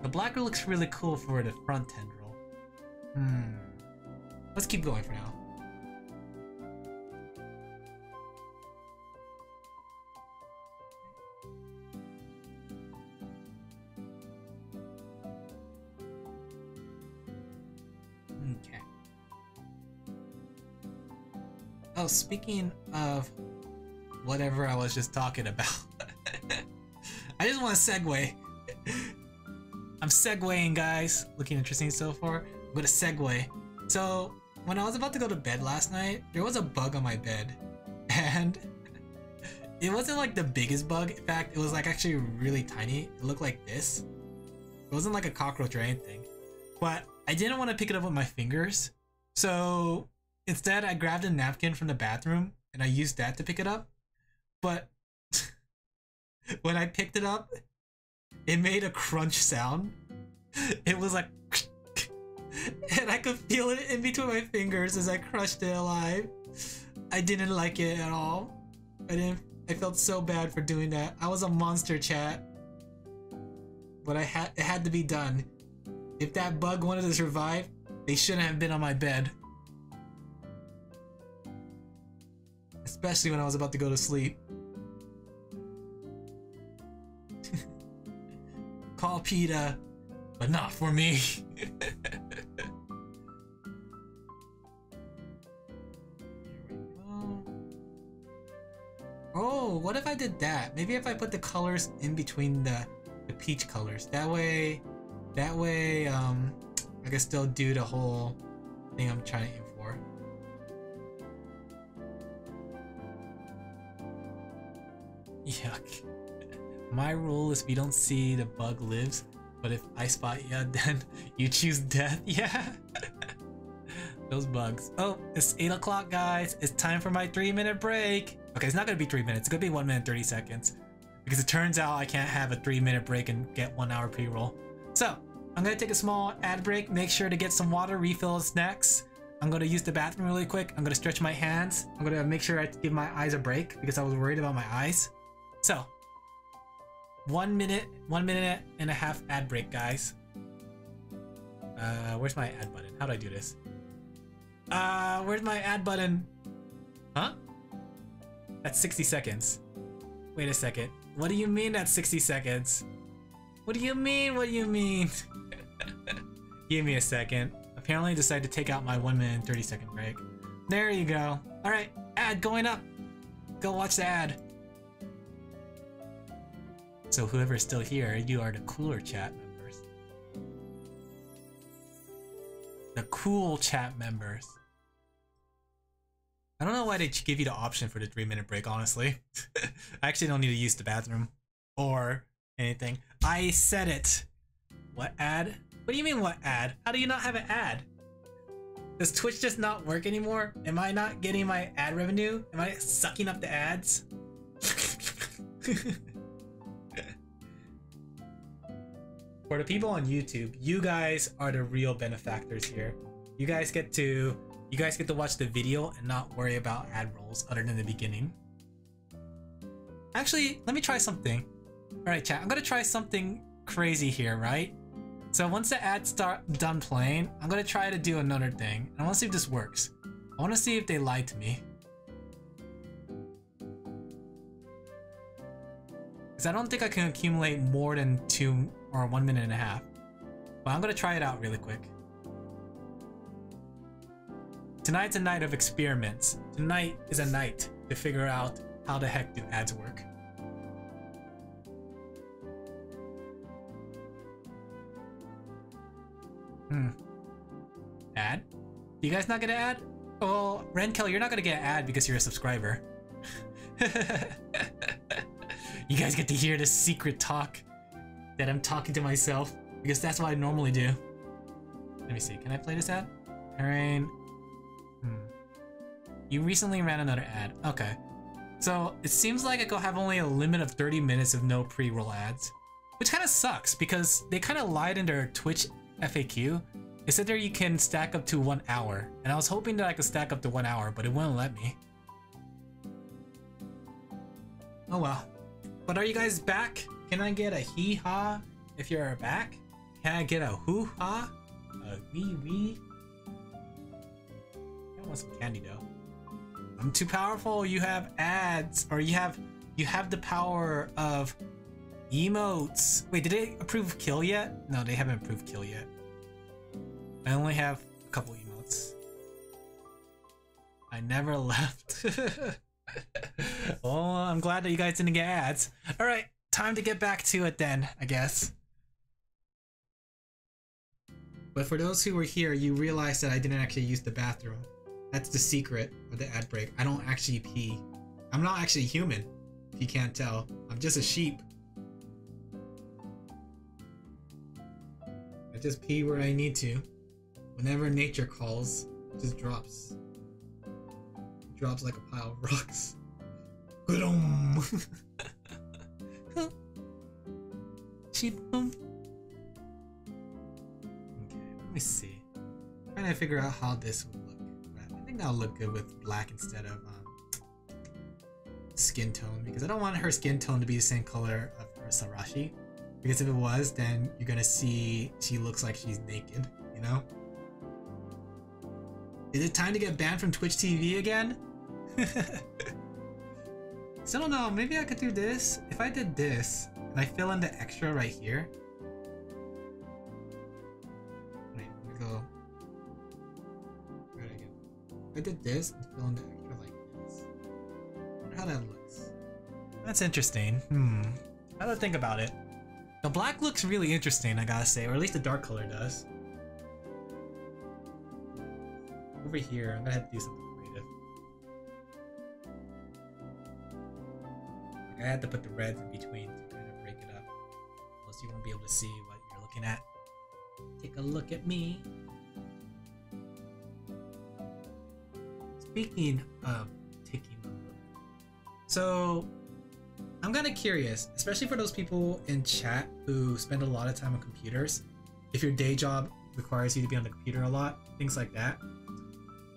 The black looks really cool for the front tendril. Let's keep going for now. Okay. Oh, speaking of whatever I was just talking about, I just want to segue. I'm segueing, guys. Looking interesting so far. I'm gonna segue. So, when I was about to go to bed last night, there was a bug on my bed. And it wasn't like the biggest bug. In fact, it was like actually really tiny. It looked like this. It wasn't like a cockroach or anything. But I didn't want to pick it up with my fingers. So, instead I grabbed a napkin from the bathroom and I used that to pick it up. But when I picked it up, it made a crunch sound. It was like and I could feel it in between my fingers as I crushed it alive. I didn't like it at all. I felt so bad for doing that. I was a monster, chat. But it had to be done. If that bug wanted to survive, they shouldn't have been on my bed. Especially when I was about to go to sleep. all PETA, but not for me. Oh, what if I did that? Maybe if I put the colors in between the peach colors. That way, I can still do the whole thing I'm trying to aim for. Yuck. My rule is if you don't see the bug lives, but if I spot you, then you choose death. Yeah. Those bugs. Oh, it's 8 o'clock, guys. It's time for my 3-minute break. Okay, it's not gonna be 3 minutes. It's gonna be 1 minute 30 seconds. Because it turns out I can't have a 3-minute break and get 1 hour pre-roll. So, I'm gonna take a small ad break, make sure to get some water, refill snacks. I'm gonna use the bathroom really quick. I'm gonna stretch my hands. I'm gonna make sure I give my eyes a break because I was worried about my eyes. So, 1 minute and a half ad break, guys. Where's my ad button? How do I do this? Where's my ad button? Huh? That's 60 seconds. Wait a second. What do you mean that's 60 seconds? What do you mean? What do you mean? Give me a second. Apparently I decided to take out my 1 minute and 30 second break. There you go. Alright, ad going up. Go watch the ad. So whoever's still here, you are the cooler chat members. The cool chat members. I don't know why they give you the option for the 3-minute break, honestly. I actually don't need to use the bathroom or anything. I said it. What ad? What do you mean what ad? How do you not have an ad? Does Twitch just not work anymore? Am I not getting my ad revenue? Am I sucking up the ads? For the people on YouTube, you guys are the real benefactors here. You guys get to watch the video and not worry about ad rolls other than the beginning. Actually, let me try something. Alright chat, I'm gonna try something crazy here, right? So once the ads done playing, I'm gonna try to do another thing. I wanna see if this works. I wanna see if they lied to me. Because I don't think I can accumulate more than 2 or 1 minute and a half. But I'm gonna try it out really quick. Tonight's a night of experiments. Tonight is a night to figure out how the heck do ads work. Ad? Do you guys not get an ad? Well, Renkel, you're not gonna get an ad because you're a subscriber. You guys get to hear the secret talk that I'm talking to myself because that's what I normally do. Let me see, can I play this ad? Alright. You recently ran another ad. Okay. So it seems like I go have only a limit of 30 minutes of no pre-roll ads. Which kind of sucks because they kind of lied in their Twitch FAQ. It said there you can stack up to 1 hour. And I was hoping that I could stack up to 1 hour, but it wouldn't let me. Oh well. But are you guys back? Can I get a hee-haw if you're back? Can I get a hoo-ha? A wee-wee? I want some candy though. I'm too powerful. You have ads, or you have the power of emotes. Wait, did they approve kill yet? No, they haven't approved kill yet. I only have a couple emotes. I never left. Well, I'm glad that you guys didn't get ads. All right, time to get back to it then, I guess. But for those who were here, you realize that I didn't actually use the bathroom. That's the secret of the ad break. I don't actually pee. I'm not actually human, if you can't tell. I'm just a sheep. I just pee where I need to. Whenever nature calls, it just drops. It drops like a pile of rocks. Boom! Sheep boom. Okay, let me see. I'm trying to figure out how this would look. I think that'll look good with black instead of skin tone, because I don't want her skin tone to be the same color of her Sarashi. Because if it was, then you're gonna see she looks like she's naked, you know? Is it time to get banned from Twitch TV again? So I don't know, maybe I could do this. If I did this, and I fill in the extra right here, I did this and fill in the extra like this. I wonder how that looks. That's interesting. How do I think about it? The black looks really interesting, I gotta say, or at least the dark color does. Over here, I'm gonna have to do something creative. Like I had to put the reds in between to kind of break it up. Else you won't be able to see what you're looking at. Take a look at me. Speaking of taking a look. So, I'm kind of curious, especially for those people in chat who spend a lot of time on computers. If your day job requires you to be on the computer a lot, things like that.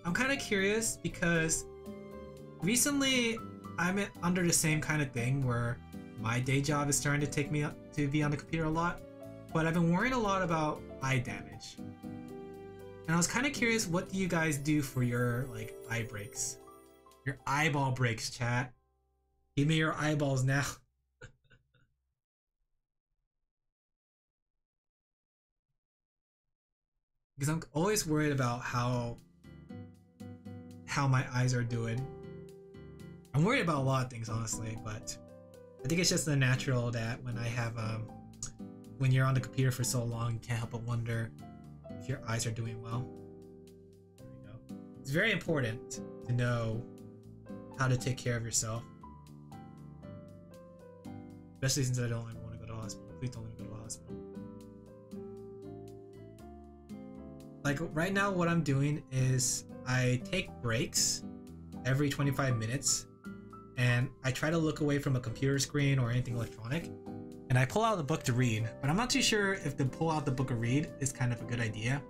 I'm kind of curious because recently I'm under the same kind of thing where my day job is starting to take me to be on the computer a lot, but I've been worrying a lot about eye damage. And I was kind of curious, what do you guys do for your like eye breaks? Your eyeball breaks, chat. Give me your eyeballs now. Because I'm always worried about how my eyes are doing. I'm worried about a lot of things, honestly, but I think it's just the natural that when I have when you're on the computer for so long, you can't help but wonder if your eyes are doing well. There we go. It's very important to know how to take care of yourself. Especially since I don't ever want to go to the hospital. Please don't let me go to the hospital. Like right now what I'm doing is I take breaks every 25 minutes and I try to look away from a computer screen or anything electronic and I pull out the book to read, but I'm not too sure if to pull out the book to read is kind of a good idea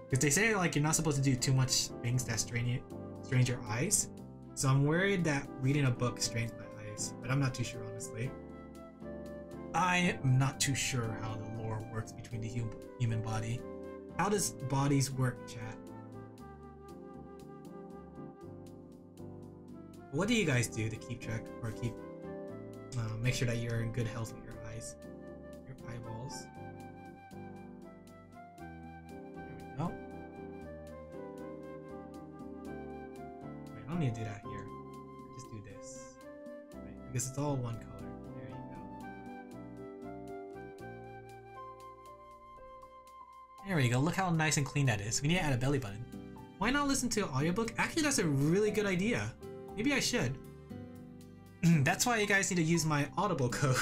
because they say like you're not supposed to do too much things that strain your eyes, so I'm worried that reading a book strains my eyes, but I'm not too sure, honestly. I am not too sure how the lore works between the human body. How does bodies work, chat? What do you guys do to keep track or keep make sure that you're in good health with your eyes, your eyeballs? There we go. Wait, I don't need to do that here. Just do this, right? Because it's all one color. There you go. There we go. Look how nice and clean that is. We need to add a belly button. Why not listen to an audiobook? Actually, that's a really good idea. Maybe I should. That's why you guys need to use my Audible code.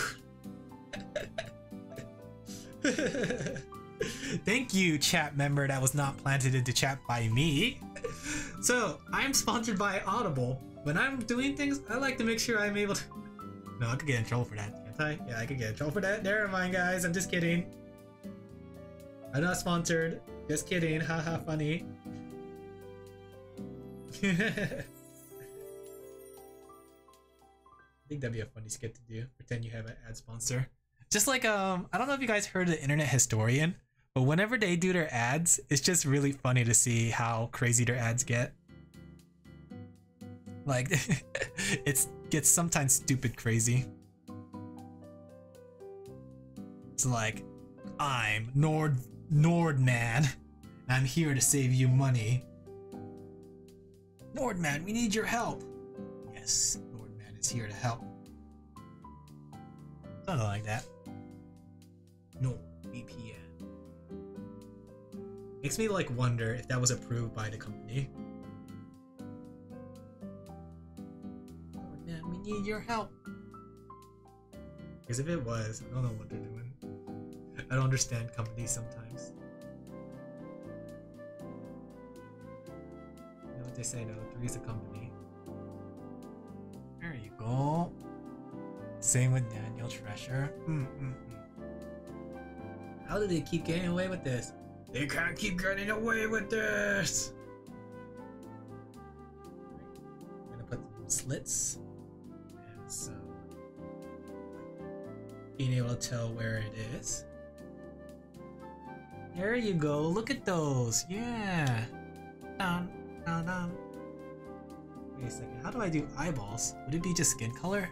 Thank you, chat member that was not planted into chat by me. So, I'm sponsored by Audible. When I'm doing things, I like to make sure I'm able to... No, I could get in trouble for that, can't I? Yeah, I could get in trouble for that. Never mind, guys. I'm just kidding. I'm not sponsored. Just kidding. Haha, funny. I think that'd be a funny skit to do. Pretend you have an ad sponsor. Just like, I don't know if you guys heard of the Internet Historian, but whenever they do their ads, it's just really funny to see how crazy their ads get. Like, it gets sometimes stupid crazy. It's like, I'm Nordman, and I'm here to save you money. Nordman, we need your help. Yes, Nordman is here to help. Something like that. NordVPN. Makes me like wonder if that was approved by the company. Nordman, we need your help. Because if it was, I don't know what they're doing. I don't understand companies sometimes. You know what they say though, three's a company. There you go. Same with Daniel Treasure. How do they keep getting away with this? They can't keep getting away with this! I'm gonna put some slits. And so being able to tell where it is. There you go, look at those! Yeah! Down, down, down. Wait a second, how do I do eyeballs? Would it be just skin color?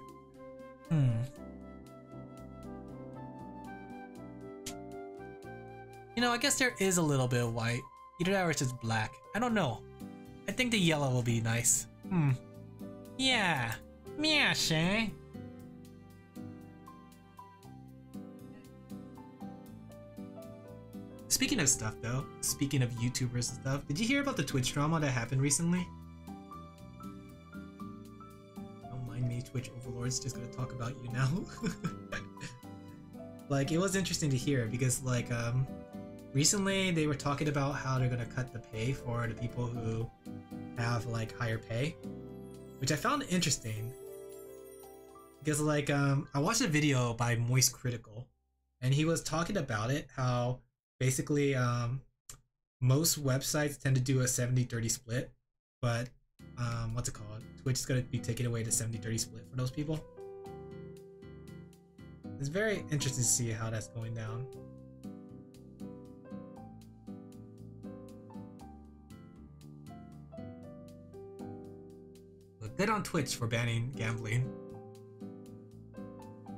You know, I guess there is a little bit of white. Either that or it's just black. I don't know. I think the yellow will be nice. Yeah. Yeah, Shay. Speaking of stuff though, speaking of YouTubers and stuff, did you hear about the Twitch drama that happened recently? Don't mind me, Twitch overlords, just gonna talk about you now. Like, it was interesting to hear because like recently they were talking about how they're gonna cut the pay for the people who have like higher pay, which I found interesting because like I watched a video by Moist Critical and he was talking about it, how basically most websites tend to do a 70-30 split, but what's it called, Twitch is going to be taking away the 70-30 split for those people. It's very interesting to see how that's going down. Look good on Twitch for banning gambling.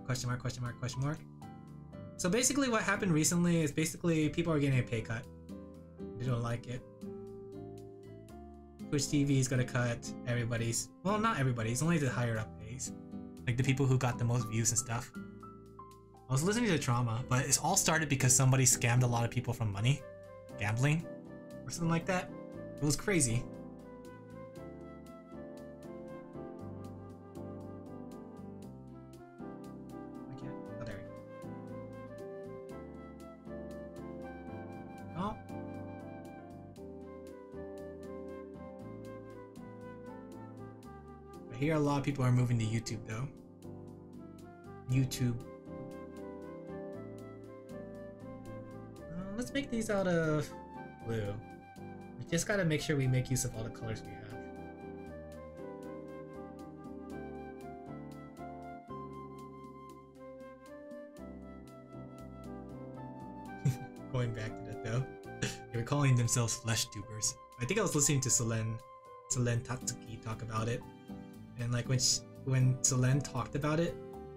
Question mark, question mark, question mark. So basically what happened recently is basically people are getting a pay cut. They don't like it. Twitch TV is gonna cut everybody's, well, not everybody's, only the higher up pays. Like the people who got the most views and stuff. I was listening to the trauma, but it's all started because somebody scammed a lot of people from money. Gambling or something like that. It was crazy. I hear a lot of people are moving to YouTube though. YouTube. Let's make these out of blue. We just gotta make sure we make use of all the colors we have. Going back to that though. They were calling themselves flesh tubers. I think I was listening to Selene Tatsuki talk about it. And like when Selene talked about it,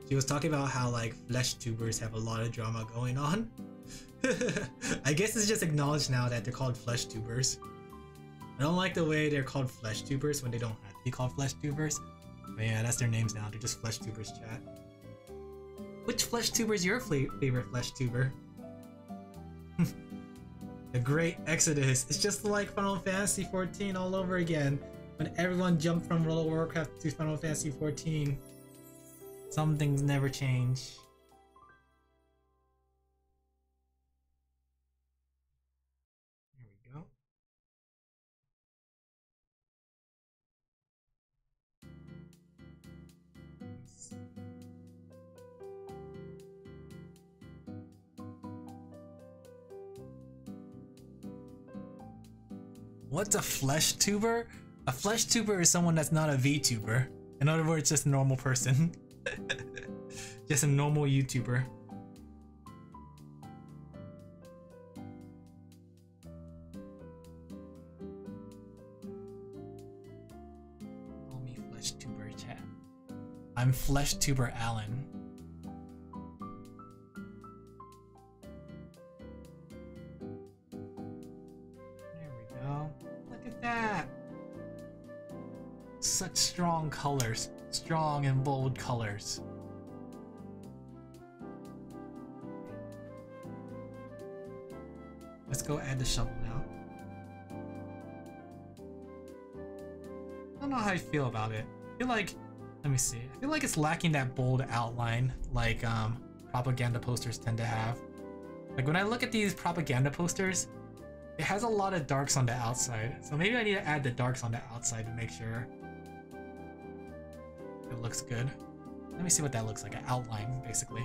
she was talking about how like flesh tubers have a lot of drama going on. I guess it's just acknowledged now that they're called flesh tubers. I don't like the way they're called flesh tubers when they don't have to be called flesh tubers. But yeah, that's their names now. They're just flesh tubers, chat. Which flesh tuber is your favorite flesh tuber? The Great Exodus. It's just like Final Fantasy 14 all over again. When everyone jumped from World of Warcraft to Final Fantasy 14. Some things never change. Here we go. What's a flesh tuber? A flesh tuber is someone that's not a VTuber. In other words, just a normal person. Just a normal YouTuber. Call me flesh tuber, chat. I'm flesh tuber Alan. There we go. Look at that. Such strong colors, strong and bold colors. Let's go add the shovel now. I don't know how I feel about it. I feel like, let me see. I feel like it's lacking that bold outline like propaganda posters tend to have. Like when I look at these propaganda posters, it has a lot of darks on the outside. So maybe I need to add the darks on the outside to make sure it looks good. Let me see what that looks like. An outline, basically.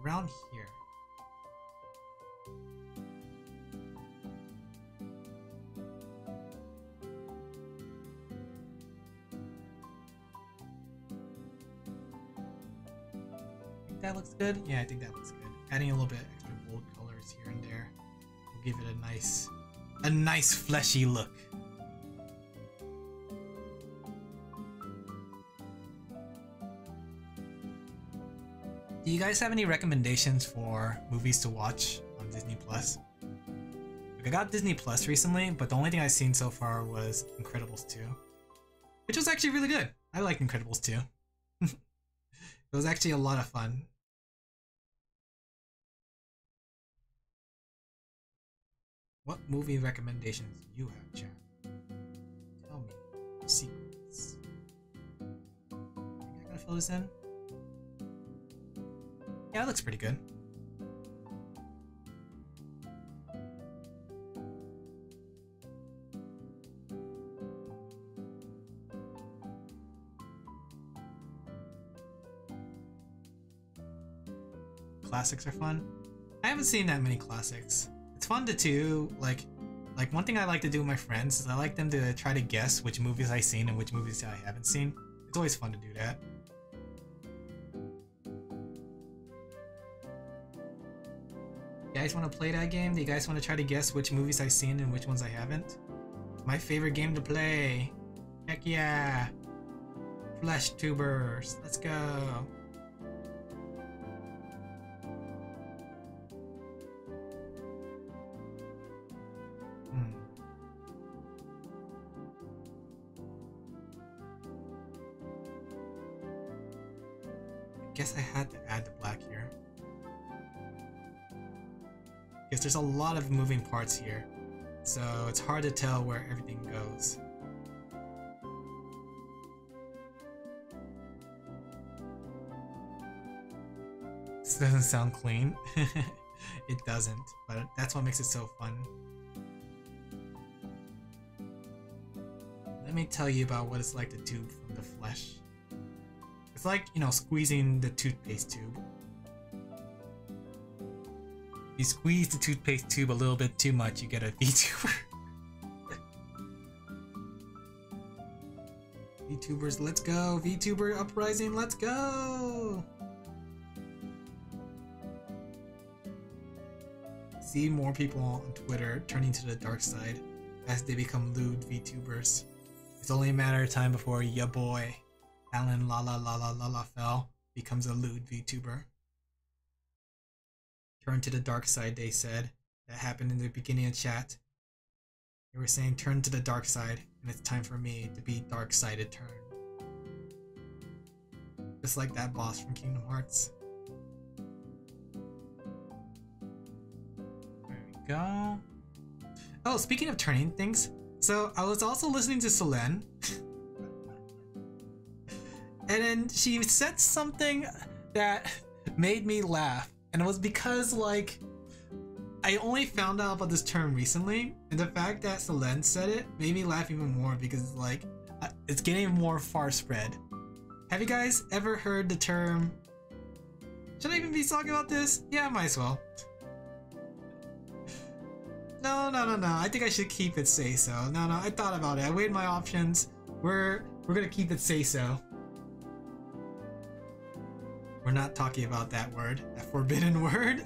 Around here. Think that looks good? Yeah, I think that looks good. Adding a little bit extra bold colors here and there will give it a nice fleshy look. Do you guys have any recommendations for movies to watch on Disney Plus? Like, I got Disney Plus recently, but the only thing I've seen so far was Incredibles 2, which was actually really good. I like Incredibles 2. It was actually a lot of fun. What movie recommendations do you have, chat? Tell me secrets. Maybe I gotta fill this in. Yeah, it looks pretty good. Classics are fun. I haven't seen that many classics. It's fun to do, like one thing I like to do with my friends is I like them to try to guess which movies I've seen and which movies I haven't seen. It's always fun to do that. You guys want to play that game? Do you guys want to try to guess which movies I've seen and which ones I haven't? It's my favorite game to play. Heck yeah. Flesh tubers. Let's go. Guess I had to add the black here. Because there's a lot of moving parts here, so it's hard to tell where everything goes. This doesn't sound clean. It doesn't, but that's what makes it so fun. Let me tell you about what it's like to tube from the flesh. It's like, you know, squeezing the toothpaste tube. You squeeze the toothpaste tube a little bit too much, you get a VTuber. VTubers, let's go! VTuber uprising, let's go! See more people on Twitter turning to the dark side as they become lewd VTubers. It's only a matter of time before ya boy, Alan Fell, becomes a lewd VTuber. Turn to the dark side, they said. That happened in the beginning of chat. They were saying turn to the dark side, and it's time for me to be dark-sided turn. Just like that boss from Kingdom Hearts. There we go. Oh, speaking of turning things, so I was also listening to Selene. And then she said something that made me laugh. And it was because, like, I only found out about this term recently, and the fact that Selene said it made me laugh even more because, like, it's getting more far spread. Have you guys ever heard the term... Should I even be talking about this? Yeah, I might as well. No. I think I should keep it say-so. No, I thought about it. I weighed my options. We're gonna keep it say-so. We're not talking about that word, that forbidden word.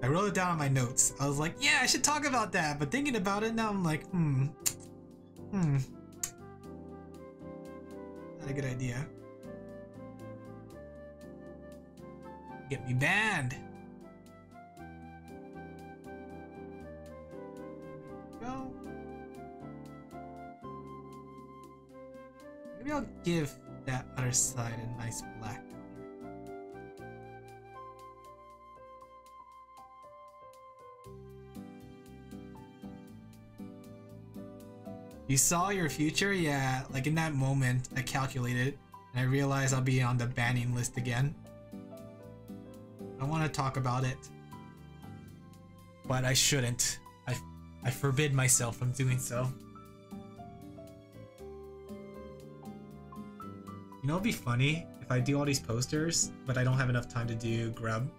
I wrote it down on my notes. I was like, yeah, I should talk about that. But thinking about it now, I'm like, not a good idea. Get me banned. Go. Maybe I'll give that other side a nice black color. You saw your future? Yeah, like in that moment I calculated and I realized I'll be on the banning list again. I want to talk about it, but I shouldn't. I forbid myself from doing so. You know, it'd be funny if I do all these posters, but I don't have enough time to do Grub.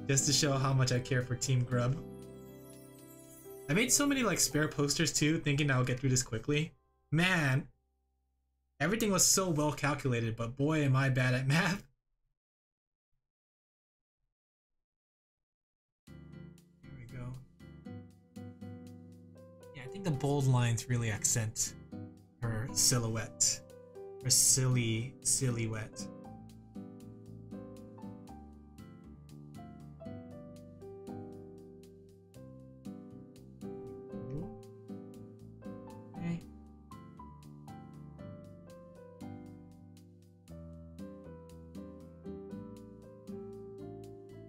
Just to show how much I care for Team Grub. I made so many, like, spare posters too, thinking I'll get through this quickly. Man, everything was so well calculated, but boy am I bad at math. There we go. Yeah, I think the bold lines really accent her silhouette. Or silhouette. Okay.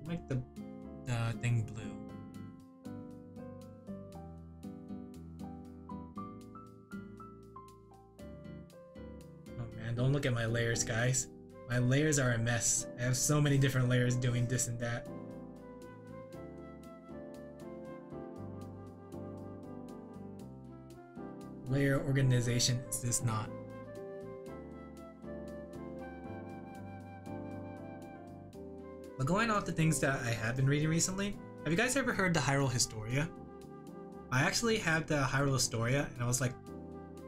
Make the thing blue. Don't look at my layers, guys. My layers are a mess. I have so many different layers doing this and that. Layer organization is this not? But going off the things that I have been reading recently, have you guys ever heard the Hyrule Historia? I actually have the Hyrule Historia, and I was like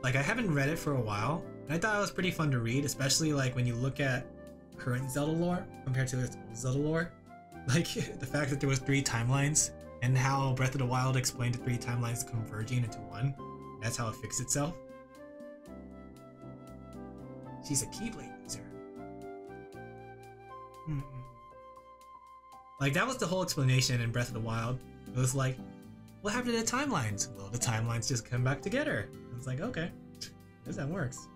I haven't read it for a while. And I thought it was pretty fun to read, especially like when you look at current Zelda lore compared to its old Zelda lore. Like the fact that there was 3 timelines and how Breath of the Wild explained the 3 timelines converging into one. That's how it fixed itself. She's a Keyblade user. Like that was the whole explanation in Breath of the Wild. It was like, what happened to the timelines? Well, the timelines just come back together. I was like, okay, I guess that works.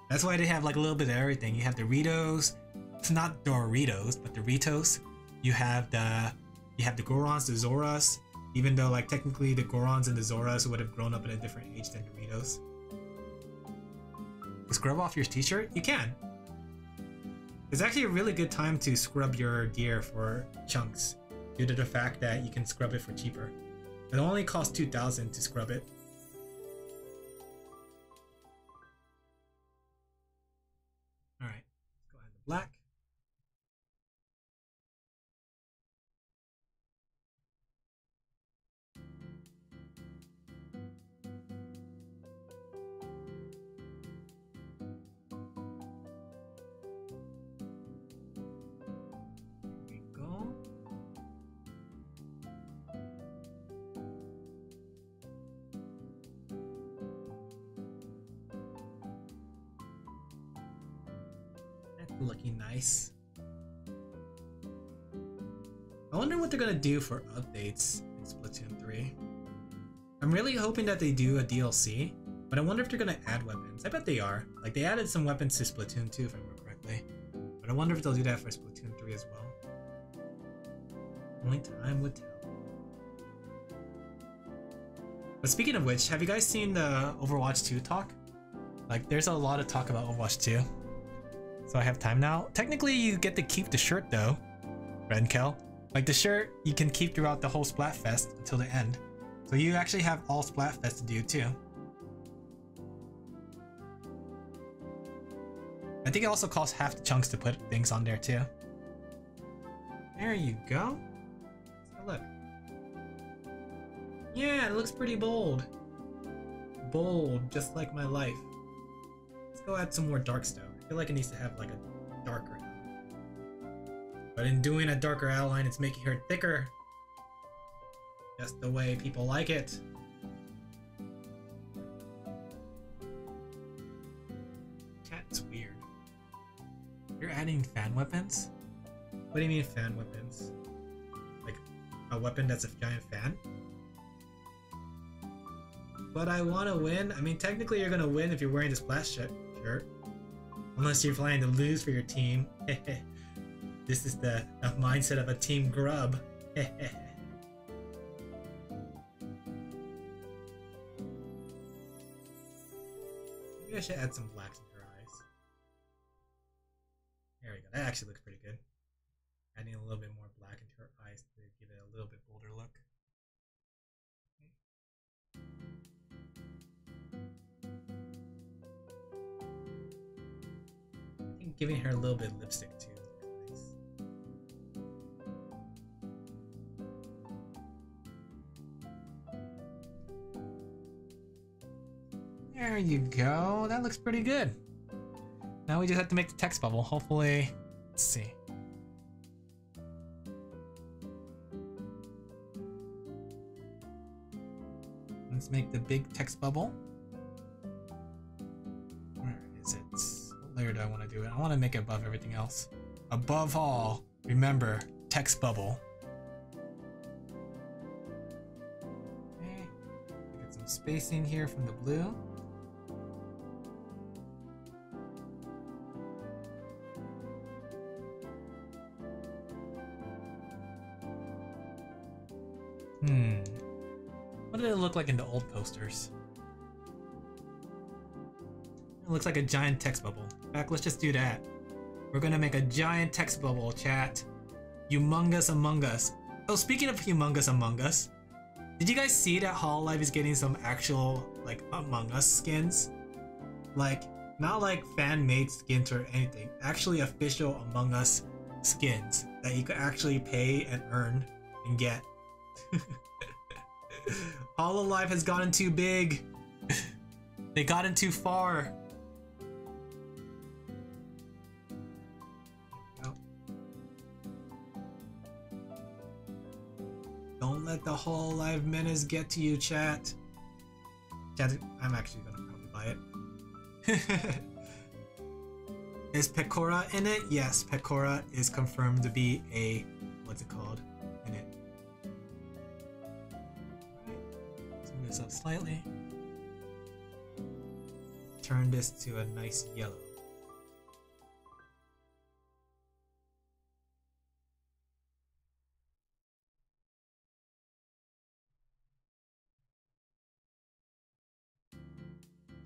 That's why they have like a little bit of everything. You have the Ritos, it's not Doritos, but the Ritos. You have the Gorons, the Zoras, even though like technically the Gorons and the Zoras would have grown up in a different age than Doritos. Scrub off your t-shirt? You can. It's actually a really good time to scrub your gear for chunks due to the fact that you can scrub it for cheaper. It only costs 2,000 to scrub it. Alright, let's go ahead to black. Here we go. Looking nice. I wonder what they're gonna do for updates in Splatoon 3. I'm really hoping that they do a DLC, but I wonder if they're gonna add weapons. I bet they are. Like they added some weapons to Splatoon 2 if I remember correctly. But I wonder if they'll do that for Splatoon 3 as well. Only time would tell. But speaking of which, have you guys seen the Overwatch 2 talk? Like there's a lot of talk about Overwatch 2. So I have time now. Technically, you get to keep the shirt though, Renkel. Like the shirt, you can keep throughout the whole Splafest until the end. So you actually have all Splafest to do too. I think it also costs half the chunks to put things on there too. There you go. Let's have a look. Yeah, it looks pretty bold. Bold, just like my life. Let's go add some more dark stuff. I feel like it needs to have like a darker outline. But in doing a darker outline, it's making her thicker. Just the way people like it. Cat's weird. You're adding fan weapons? What do you mean fan weapons? Like a weapon that's a giant fan? But I want to win? I mean, technically you're gonna win if you're wearing this Splash shirt. Unless you're planning to lose for your team. This is the mindset of a team grub. Maybe I should add some blacks in her eyes. There we go. That actually looks pretty good. Adding a little bit more black into her eyes to give it a little bit bolder look. Giving her a little bit of lipstick too. Nice. There you go. That looks pretty good. Now we just have to make the text bubble. Hopefully, let's see. Let's make the big text bubble. layer do I want to do it? I want to make it above everything else. Above all, remember, text bubble. Okay. Get some spacing here from the blue. What did it look like in the old posters? It looks like a giant text bubble. In fact, let's just do that. We're gonna make a giant text bubble, chat. Humongous Among Us. Oh, speaking of Humongous Among Us, did you guys see that Hololive is getting some actual, like, Among Us skins? Like, not like fan-made skins or anything. Actually official Among Us skins that you could actually pay and earn and get. Hololive has gotten too big. They gotten too far. Oh. Don't let the Hololive menace get to you, chat. Chat, I'm actually gonna probably buy it. Is Pecora in it? Yes, Pecora is confirmed to be a, what's it called, in it. Zoom this up slightly. Turn this to a nice yellow.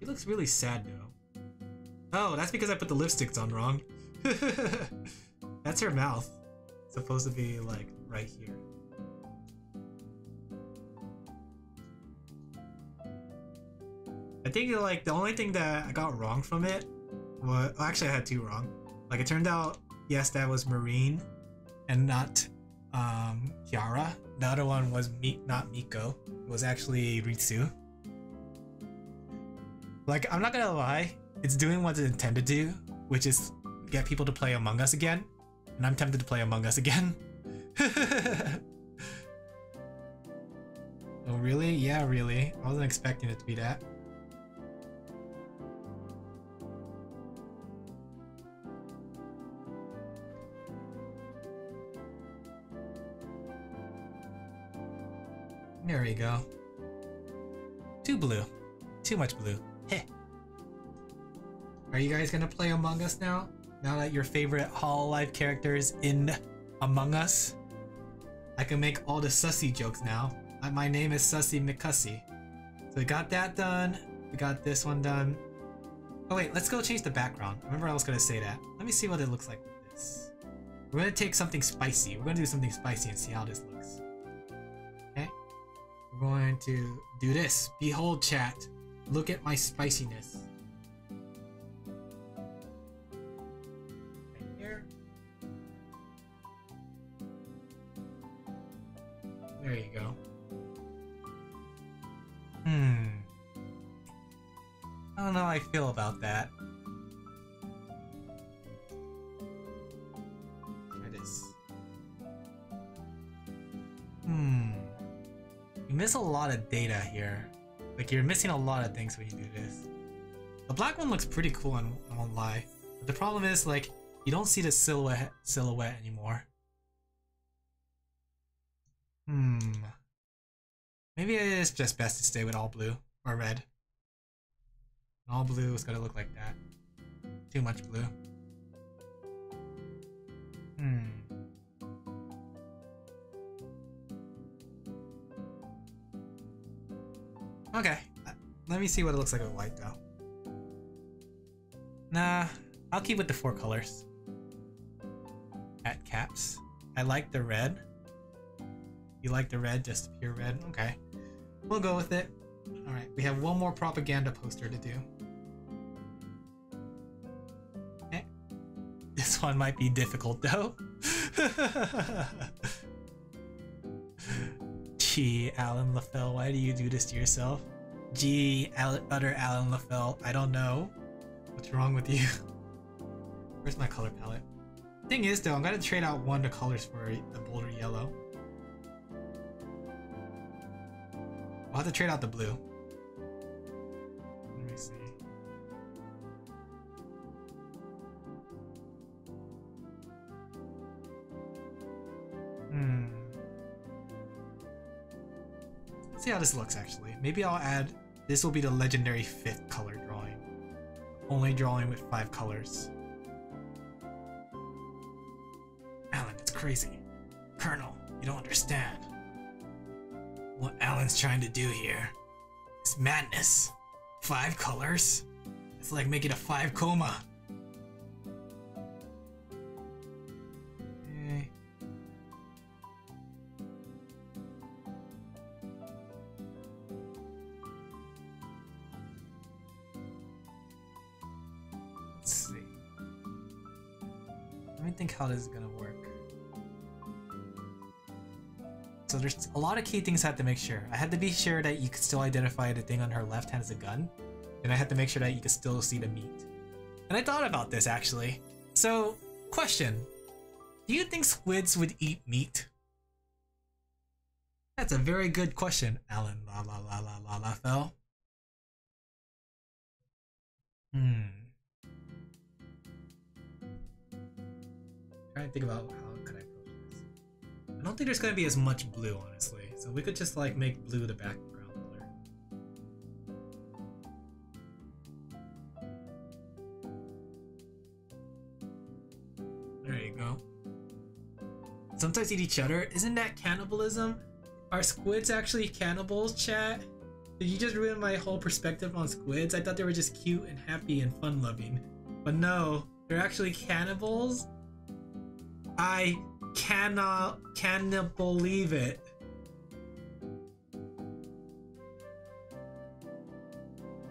He looks really sad though. Oh, that's because I put the lipsticks on wrong. That's her mouth. It's supposed to be like right here. I think like the only thing that I got wrong from it was, well, actually I had two wrong. Like it turned out, yes, that was Marine and not Kiara. The other one was not Miko. It was actually Ritsu. Like, I'm not gonna lie, it's doing what it's intended to do, which is get people to play Among Us again. And I'm tempted to play Among Us again. Oh really? Yeah, really. I wasn't expecting it to be that. There we go. Too blue. Too much blue. Heh. Are you guys gonna play Among Us now? Now that your favorite Hololive character is in Among Us? I can make all the sussy jokes now. My name is Sussy McCussy. So we got that done. We got this one done. Oh wait, let's go change the background. I remember I was gonna say that. Let me see what it looks like with this. We're gonna take something spicy. We're gonna do something spicy and see how this looks. Okay? We're going to do this. Behold, chat. Look at my spiciness. Right here. There you go. I don't know how I feel about that. Try this. You miss a lot of data here. Like, you're missing a lot of things when you do this. The black one looks pretty cool, I won't lie. But the problem is, like, you don't see the silhouette anymore. Maybe it is just best to stay with all blue or red. All blue is gonna look like that. Too much blue. Okay, let me see what it looks like with white though. Nah, I'll keep with the 4 colors. At caps. I like the red. You like the red, just pure red? Okay. We'll go with it. Alright, we have one more propaganda poster to do. Okay. This one might be difficult though. Gee, Alan LaFell, why do you do this to yourself? Gee, utter Alan LaFell, I don't know. What's wrong with you? Where's my color palette? Thing is though, I'm gonna trade out one of the colors for the bolder yellow. I'll have to trade out the blue. Let me see. Let's see how this looks actually. Maybe I'll add, this will be the legendary 5th color drawing. Only drawing with 5 colors. Alan, it's crazy. Colonel, you don't understand. What Alan's trying to do here is madness. 5 colors? It's like making a 5 coma. Okay. Let's see. Let me think how this is gonna work. So there's a lot of key things I had to make sure. I had to be sure that you could still identify the thing on her left hand as a gun. And I had to make sure that you could still see the meat. And I thought about this actually. So, question. Do you think squids would eat meat? That's a very good question, Alan. La la la la la la fell. Trying to think about how could I approach this. I don't think there's gonna be as much blue, honestly. So we could just like make blue the background color. There you go. Sometimes eat each other. Isn't that cannibalism? Are squids actually cannibals, chat? Did you just ruin my whole perspective on squids? I thought they were just cute and happy and fun-loving. But no, they're actually cannibals? I cannot believe it.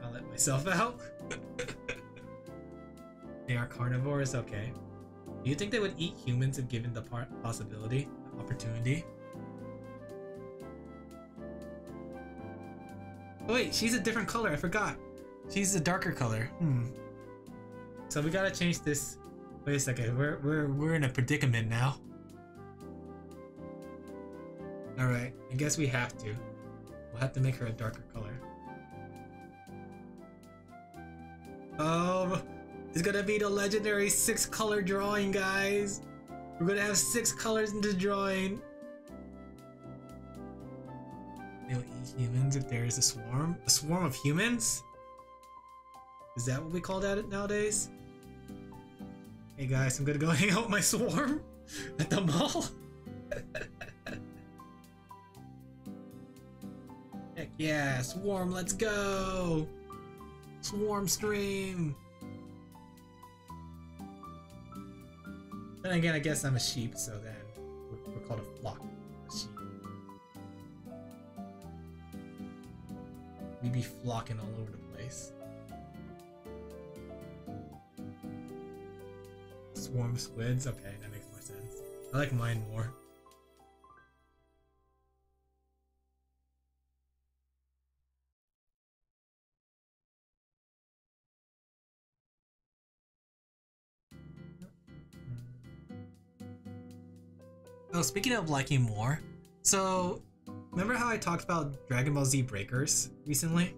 I'll let myself out. They are carnivores? Okay. Do you think they would eat humans if given the possibility, the opportunity? Oh wait, she's a different color, I forgot. She's a darker color. So we gotta change this. Wait a second, we're in a predicament now. Alright, I guess we have to. We'll have to make her a darker color. Oh, it's gonna be the legendary 6 color drawing, guys. We're gonna have 6 colors in the drawing. They'll eat humans if there is a swarm? A swarm of humans? Is that what we call that nowadays? Hey guys, I'm gonna go hang out with my swarm at the mall. Heck yeah, swarm, let's go! Swarm stream! Then again, I guess I'm a sheep, so then we're called a flock of sheep. We be flocking all over the place. Swarm squids? Okay, that makes more sense. I like mine more. Oh, speaking of liking more, so remember how I talked about Dragon Ball Z Breakers recently?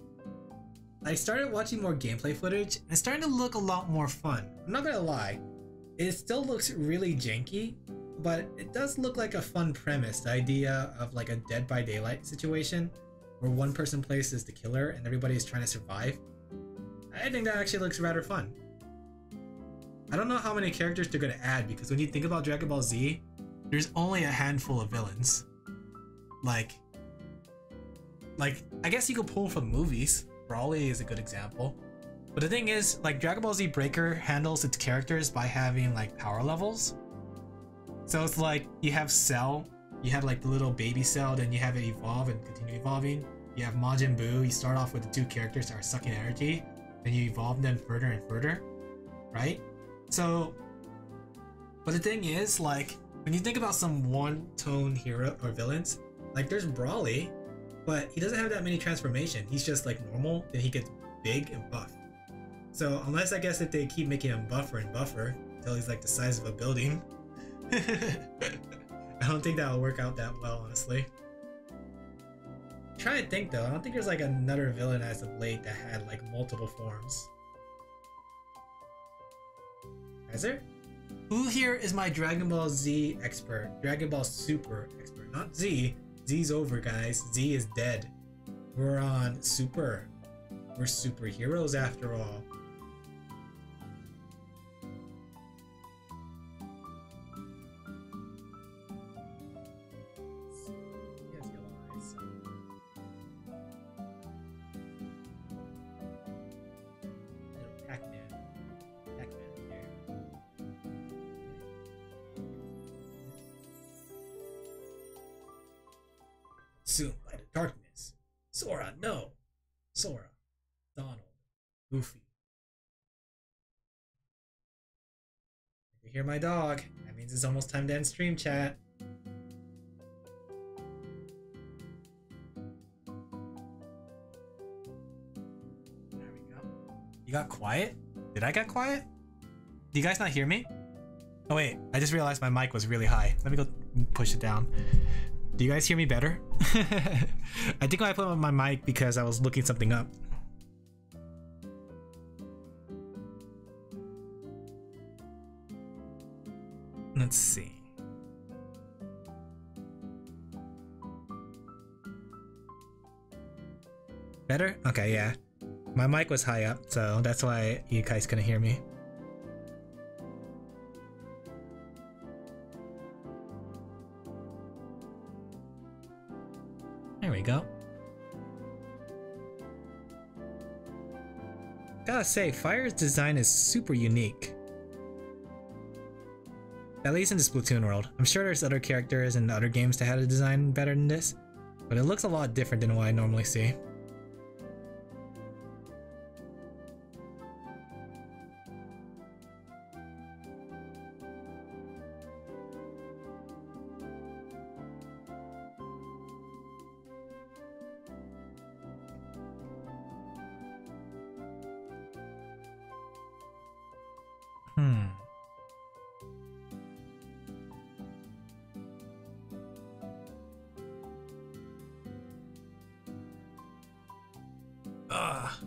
I started watching more gameplay footage and it's starting to look a lot more fun. I'm not gonna lie, it still looks really janky, but it does look like a fun premise, the idea of like a Dead by Daylight situation where one person plays as the killer and everybody is trying to survive. I think that actually looks rather fun. I don't know how many characters they're gonna add because when you think about Dragon Ball Z, there's only a handful of villains. Like I guess you could pull from movies. Broly is a good example. But the thing is, like Dragon Ball Z Breaker handles its characters by having like power levels. So it's like you have Cell, you have like the little baby Cell, then you have it evolve and continue evolving. You have Majin Buu, you start off with the 2 characters that are sucking energy, then you evolve them further and further, right? So, but the thing is, like, when you think about some one-tone hero or villains, like there's Broly, but he doesn't have that many transformation. He's just like normal, then he gets big and buff. So unless I guess that they keep making him buffer and buffer until he's like the size of a building, I don't think that will work out that well, honestly. I'm trying to think though, I don't think there's like another villain as of late that had like multiple forms. Is there? Who here is my Dragon Ball Z expert? Dragon Ball Super expert. Not Z. Z's over, guys. Z is dead. We're on Super. We're superheroes after all. He has yellow eyes. Little Pac-Man. Pac-Man there. Soon by the darkness. Sora, no! Sora. Donald. Goofy. If you hear my dog, that means it's almost time to end stream chat. There we go. You got quiet? Did I get quiet? Do you guys not hear me? Oh wait, I just realized my mic was really high. Let me go push it down. Do you guys hear me better? I think I put on my mic because I was looking something up. Let's see. Better? Okay, yeah. My mic was high up, so that's why you guys couldn't hear me. There we go. Gotta say, Fire's design is super unique. At least in the Splatoon world. I'm sure there's other characters and other games that had a design better than this, but it looks a lot different than what I normally see.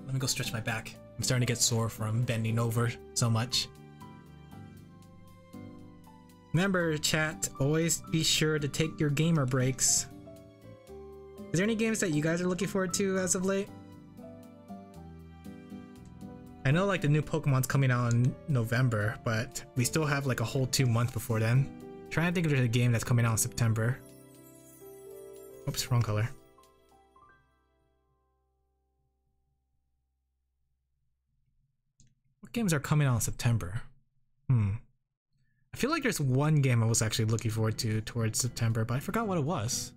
Let me go stretch my back. I'm starting to get sore from bending over so much. Remember, chat, always be sure to take your gamer breaks. Is there any games that you guys are looking forward to as of late? I know like the new Pokemon's coming out in November, but we still have like a whole 2 months before then. I'm trying to think if there's a game that's coming out in September. Oops, wrong color. What games are coming out in September? I feel like there's one game I was actually looking forward to towards September, but I forgot what it was.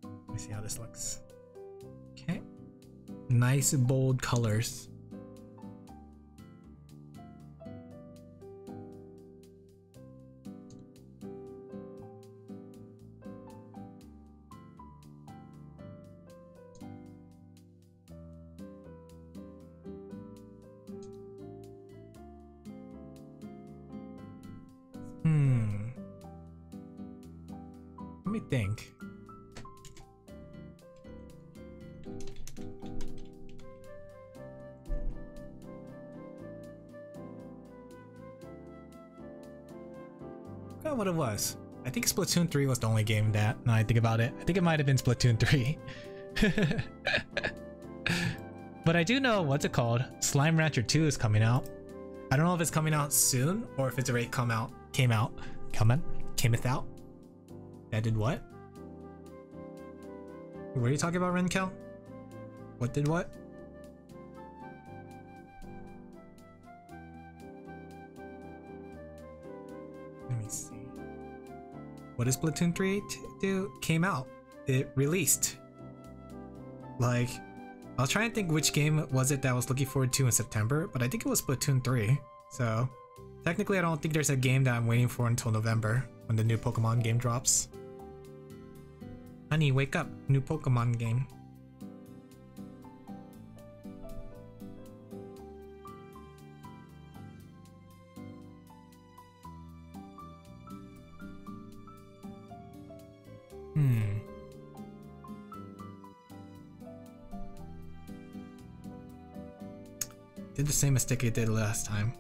Let me see how this looks. Okay. Nice bold colors. Let me think. I forgot what it was. I think Splatoon 3 was the only game that, now I think about it, I think it might have been Splatoon 3. But I do know, what's it called? Slime Rancher 2 is coming out. I don't know if it's coming out soon or if it's already came out. That did what? What are you talking about, Renkel? What did what? Let me see. What does Splatoon 3 do? Came out. It released. Like, I was trying to think which game was it that I was looking forward to in September, but I think it was Splatoon 3. So, technically I don't think there's a game that I'm waiting for until November, when the new Pokemon game drops. Honey, wake up. New Pokemon game. Did the same mistake I did last time.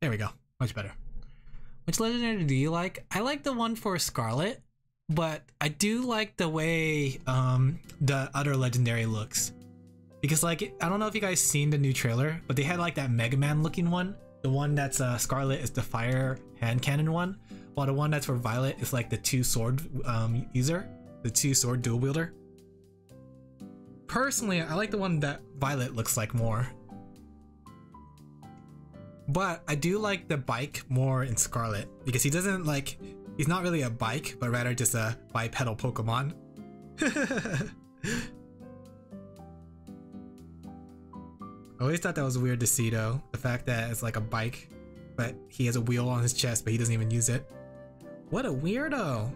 There we go. Much better. Which legendary do you like? I like the one for Scarlet, but I do like the way the other legendary looks. Because like, I don't know if you guys seen the new trailer, but they had like that Mega Man looking one. The one that's Scarlet is the fire hand cannon one, while the one that's for Violet is like the two sword user, the two sword dual wielder. Personally, I like the one that Violet looks like more. But I do like the bike more in Scarlet because he doesn't like, he's not really a bike, but rather just a bipedal Pokemon. I always thought that was weird to see though, the fact that it's like a bike, but he has a wheel on his chest, but he doesn't even use it. What a weirdo!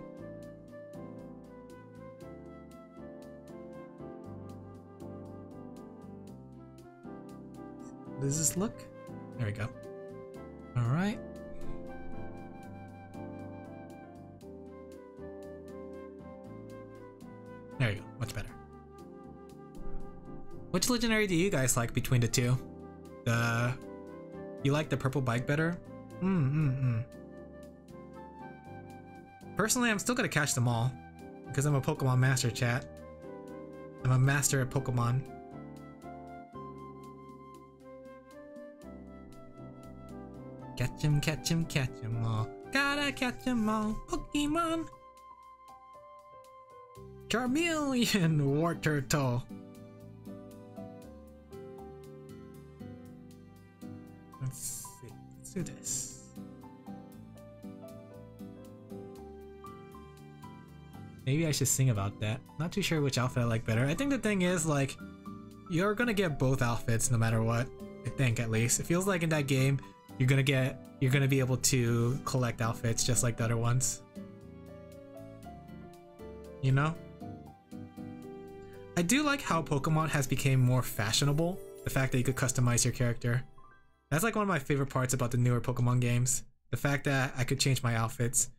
Does this look? There we go. Alright. There you go, much better. Which legendary do you guys like between the two? You like the purple bike better? Personally, I'm still gonna catch them all because I'm a Pokemon master, chat. I'm a master at Pokemon. Catch 'em all. Gotta catch 'em all, Pokemon. Charmeleon, War Turtle. Let's see. Let's do this. Maybe I should sing about that. Not too sure which outfit I like better. I think the thing is, like, you're gonna get both outfits no matter what. I think, at least. It feels like in that game, you're gonna be able to collect outfits just like the other ones. You know? I do like how Pokemon has become more fashionable. The fact that you could customize your character. That's like one of my favorite parts about the newer Pokemon games. The fact that I could change my outfits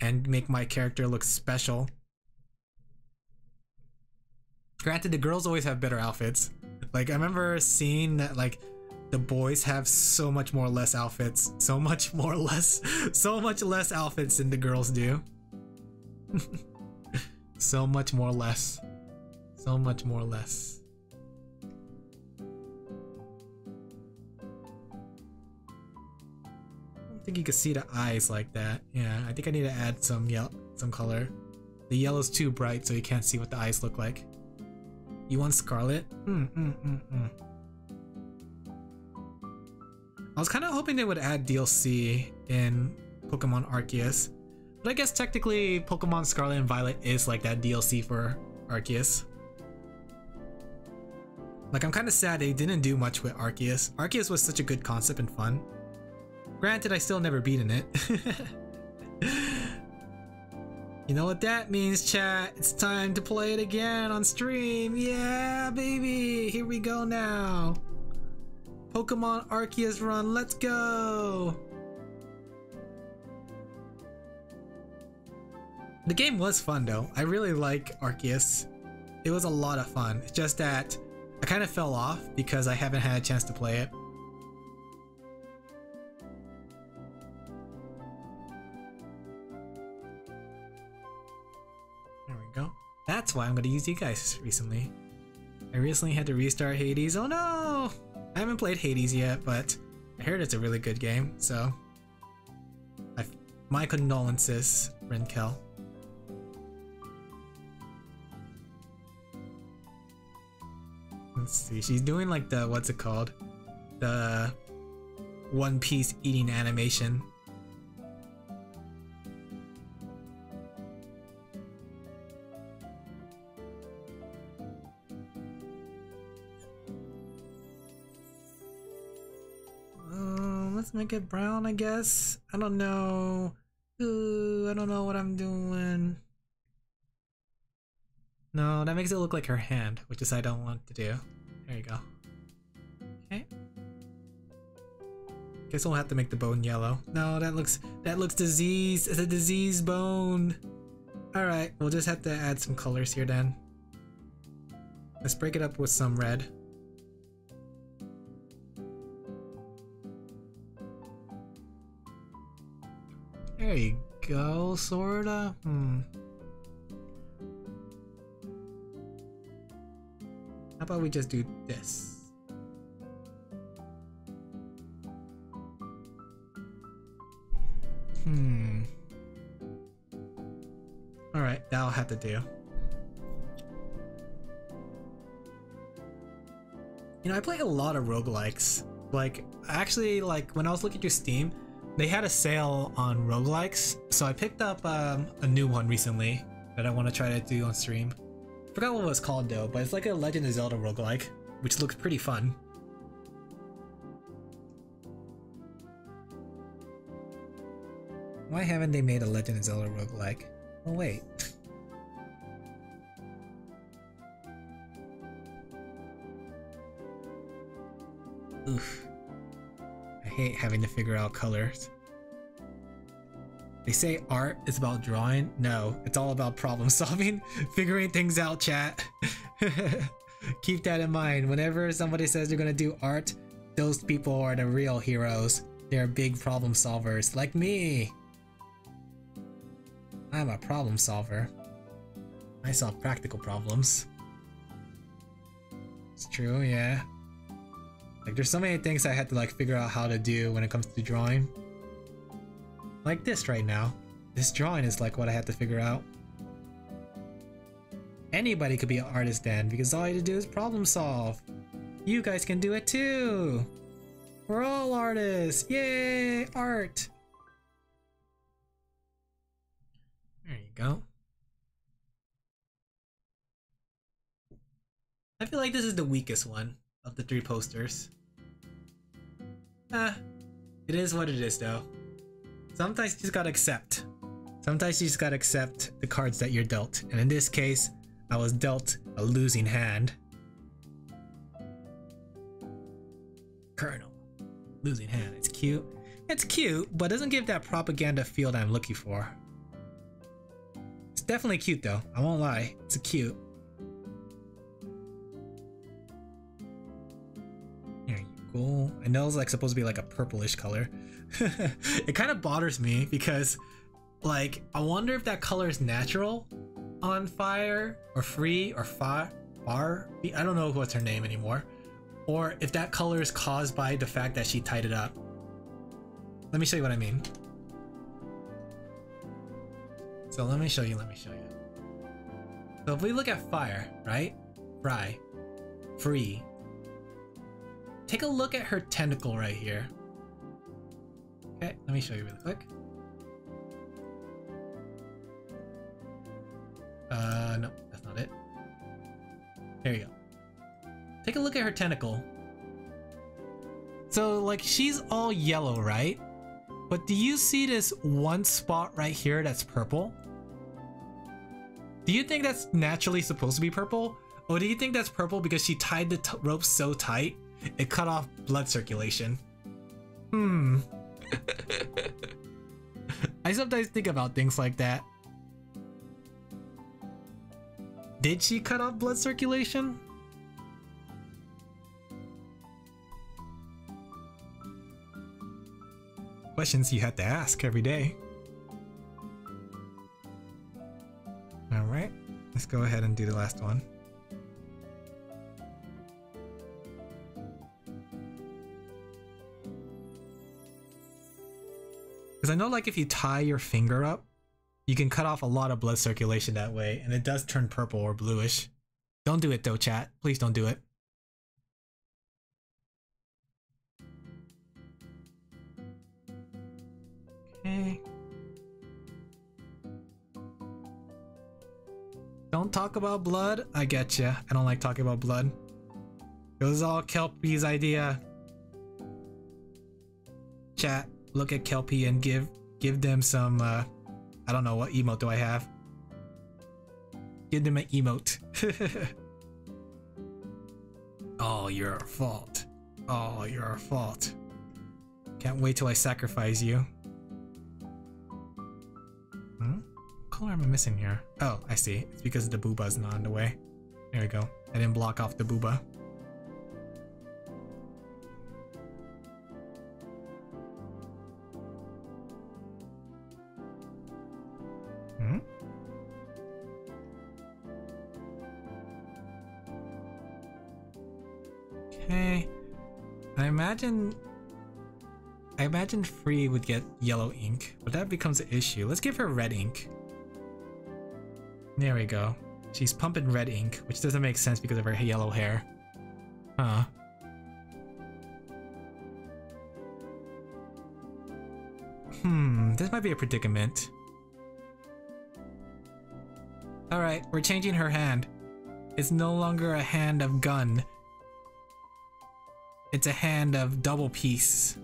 and make my character look special. Granted, the girls always have better outfits. Like, I remember seeing that, like, the boys have so much less outfits than the girls do. So much more less. I don't think you can see the eyes like that. Yeah, I think I need to add some color. The yellow's too bright, so you can't see what the eyes look like. You want Scarlet? I was kind of hoping they would add DLC in Pokemon Arceus, but I guess technically Pokemon Scarlet and Violet is like that DLC for Arceus. Like, I'm kind of sad they didn't do much with Arceus. Arceus was such a good concept and fun. Granted, I still never beaten it. You know what that means, chat? It's time to play it again on stream. Yeah, baby! Here we go now. Pokemon Arceus run, let's go! The game was fun though. I really like Arceus. It was a lot of fun. It's just that I kind of fell off because I haven't had a chance to play it. There we go. That's why I'm going to use you guys recently. I recently had to restart Hades. Oh no! I haven't played Hades yet, but I heard it's a really good game, so my condolences, Rinkel. Let's see, she's doing like the, what's it called? The One Piece eating animation. Let's make it brown, I guess. I don't know. I don't know what I'm doing. No, that makes it look like her hand, which is I don't want to do. There you go. Okay. Guess we'll have to make the bone yellow. No, that looks diseased. It's a diseased bone. All right, we'll just have to add some colors here then. Let's break it up with some red. There you go, sorta. How about we just do this? Alright, that'll have to do. You know, I play a lot of roguelikes. Like, actually, like, when I was looking through Steam, they had a sale on roguelikes, so I picked up a new one recently that I want to try to do on stream. Forgot what it was called though, but it's like a Legend of Zelda roguelike, which looks pretty fun. Why haven't they made a Legend of Zelda roguelike? Oh wait. Oof. I hate having to figure out colors. They say art is about drawing. No, it's all about problem solving, figuring things out, chat. Keep that in mind. Whenever somebody says they're gonna do art, those people are the real heroes. They're big problem solvers, like me. I'm a problem solver. I solve practical problems. It's true, yeah. Like, there's so many things I had to like figure out how to do when it comes to drawing. Like this right now. This drawing is like what I had to figure out. Anybody could be an artist then, because all you have to do is problem solve. You guys can do it too! We're all artists! Yay! Art! There you go. I feel like this is the weakest one of the three posters. It is what it is though. Sometimes you just gotta accept. Sometimes you just gotta accept the cards that you're dealt. And in this case, I was dealt a losing hand. Colonel. Losing hand. It's cute. It's cute, but doesn't give that propaganda feel that I'm looking for. It's definitely cute though. I won't lie. It's cute. There you go. I know it's like supposed to be like a purplish color. It kind of bothers me because like I wonder if that color is natural on Fire or Free or Far. I don't know what's her name anymore. Or if that color is caused by the fact that she tied it up. Let me show you what I mean. So let me show you. So if we look at Fire, right? Free. Take a look at her tentacle right here. Okay, let me show you really quick. No, that's not it. There you go. Take a look at her tentacle. So, like, she's all yellow, right? But do you see this one spot right here that's purple? Do you think that's naturally supposed to be purple? Or do you think that's purple because she tied the rope so tight, it cut off blood circulation? I sometimes think about things like that. Did she cut off blood circulation? Questions you have to ask every day. Alright, let's go ahead and do the last one. Because I know like if you tie your finger up, you can cut off a lot of blood circulation that way, and it does turn purple or bluish. Don't do it though, chat. Please don't do it. Okay. Don't talk about blood? I get ya. I don't like talking about blood. It was all Kelpie's idea. Chat, look at Kelpie and give them some I don't know, what emote do I have? Give them an emote. Oh, your fault. Oh, your fault. Can't wait till I sacrifice you. What color am I missing here? Oh, I see. It's because the booba's not in the way. There we go. I didn't block off the booba. Okay. I imagine Free would get yellow ink, but that becomes an issue. Let's give her red ink. There we go. She's pumping red ink, which doesn't make sense because of her yellow hair. Huh. This might be a predicament. Alright, we're changing her hand. It's no longer a hand of gun. It's a hand of double piece.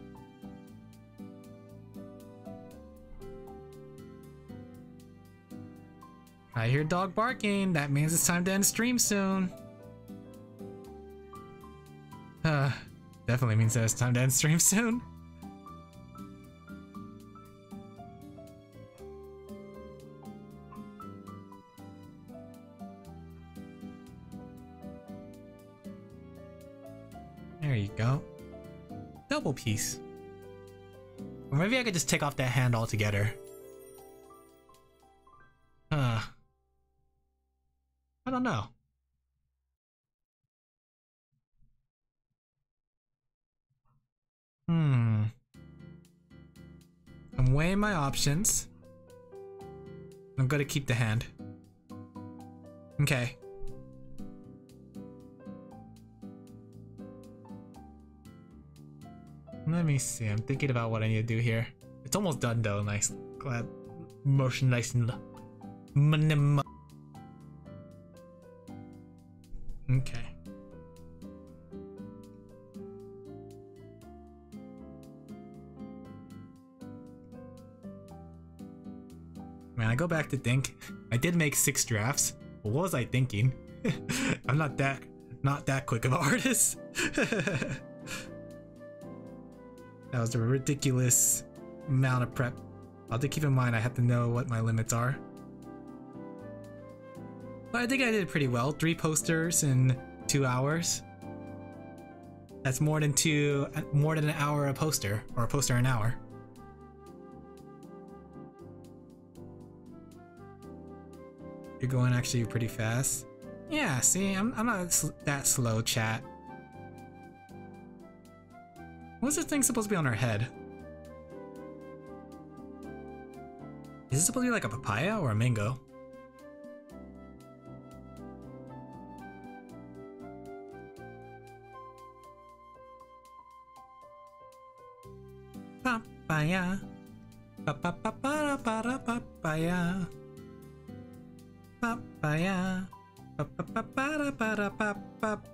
I hear dog barking. That means it's time to end stream soon. Definitely means that it's time to end stream soon. There you go. Double piece. Or maybe I could just take off that hand altogether. I don't know. I'm weighing my options. I'm gonna keep the hand. Okay. Let me see. I'm thinking about what I need to do here. It's almost done though. Nice. Glad. Motion nice and okay. Man, I go back to think. I did make 6 drafts. But what was I thinking? I'm not that quick of an artist. That was a ridiculous amount of prep. I'll have to keep in mind I have to know what my limits are. But I think I did pretty well. 3 posters in 2 hours. That's more than an hour a poster, or a poster an hour. You're going actually pretty fast. Yeah, see, I'm not that slow, chat. What's this thing supposed to be on her head? Is it supposed to be like a papaya or a mango? Papaya. Papaya. Papaya.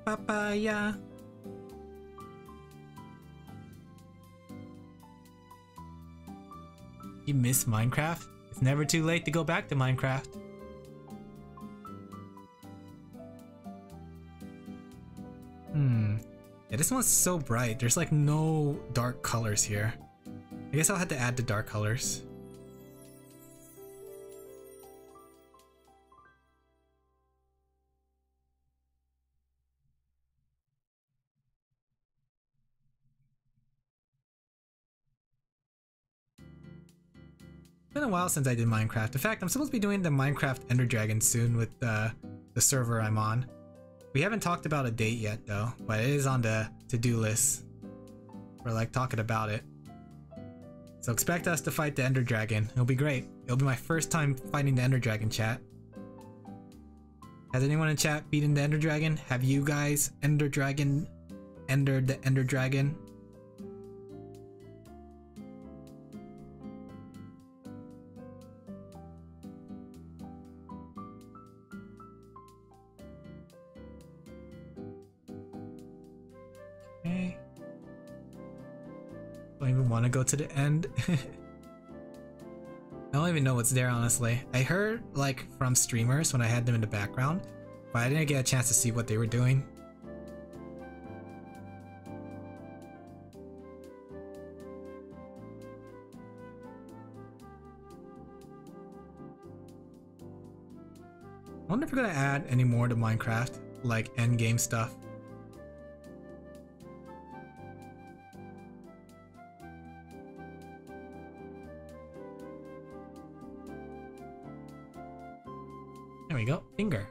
Papaya. You miss Minecraft? It's never too late to go back to Minecraft. Yeah, this one's so bright. There's like no dark colors here. I guess I'll have to add the dark colors. It's been a while since I did Minecraft. In fact, I'm supposed to be doing the Minecraft Ender Dragon soon with the server I'm on. We haven't talked about a date yet though, but it is on the to-do list. We're like talking about it. So expect us to fight the Ender Dragon. It'll be great. It'll be my first time fighting the Ender Dragon, chat. Has anyone in chat beaten the Ender Dragon? Have you guys entered the Ender Dragon? Okay. Don't even want to go to the end. I don't even know what's there, honestly. I heard like from streamers when I had them in the background, but I didn't get a chance to see what they were doing. I wonder if we're gonna add any more to Minecraft, like end game stuff. There we go, finger.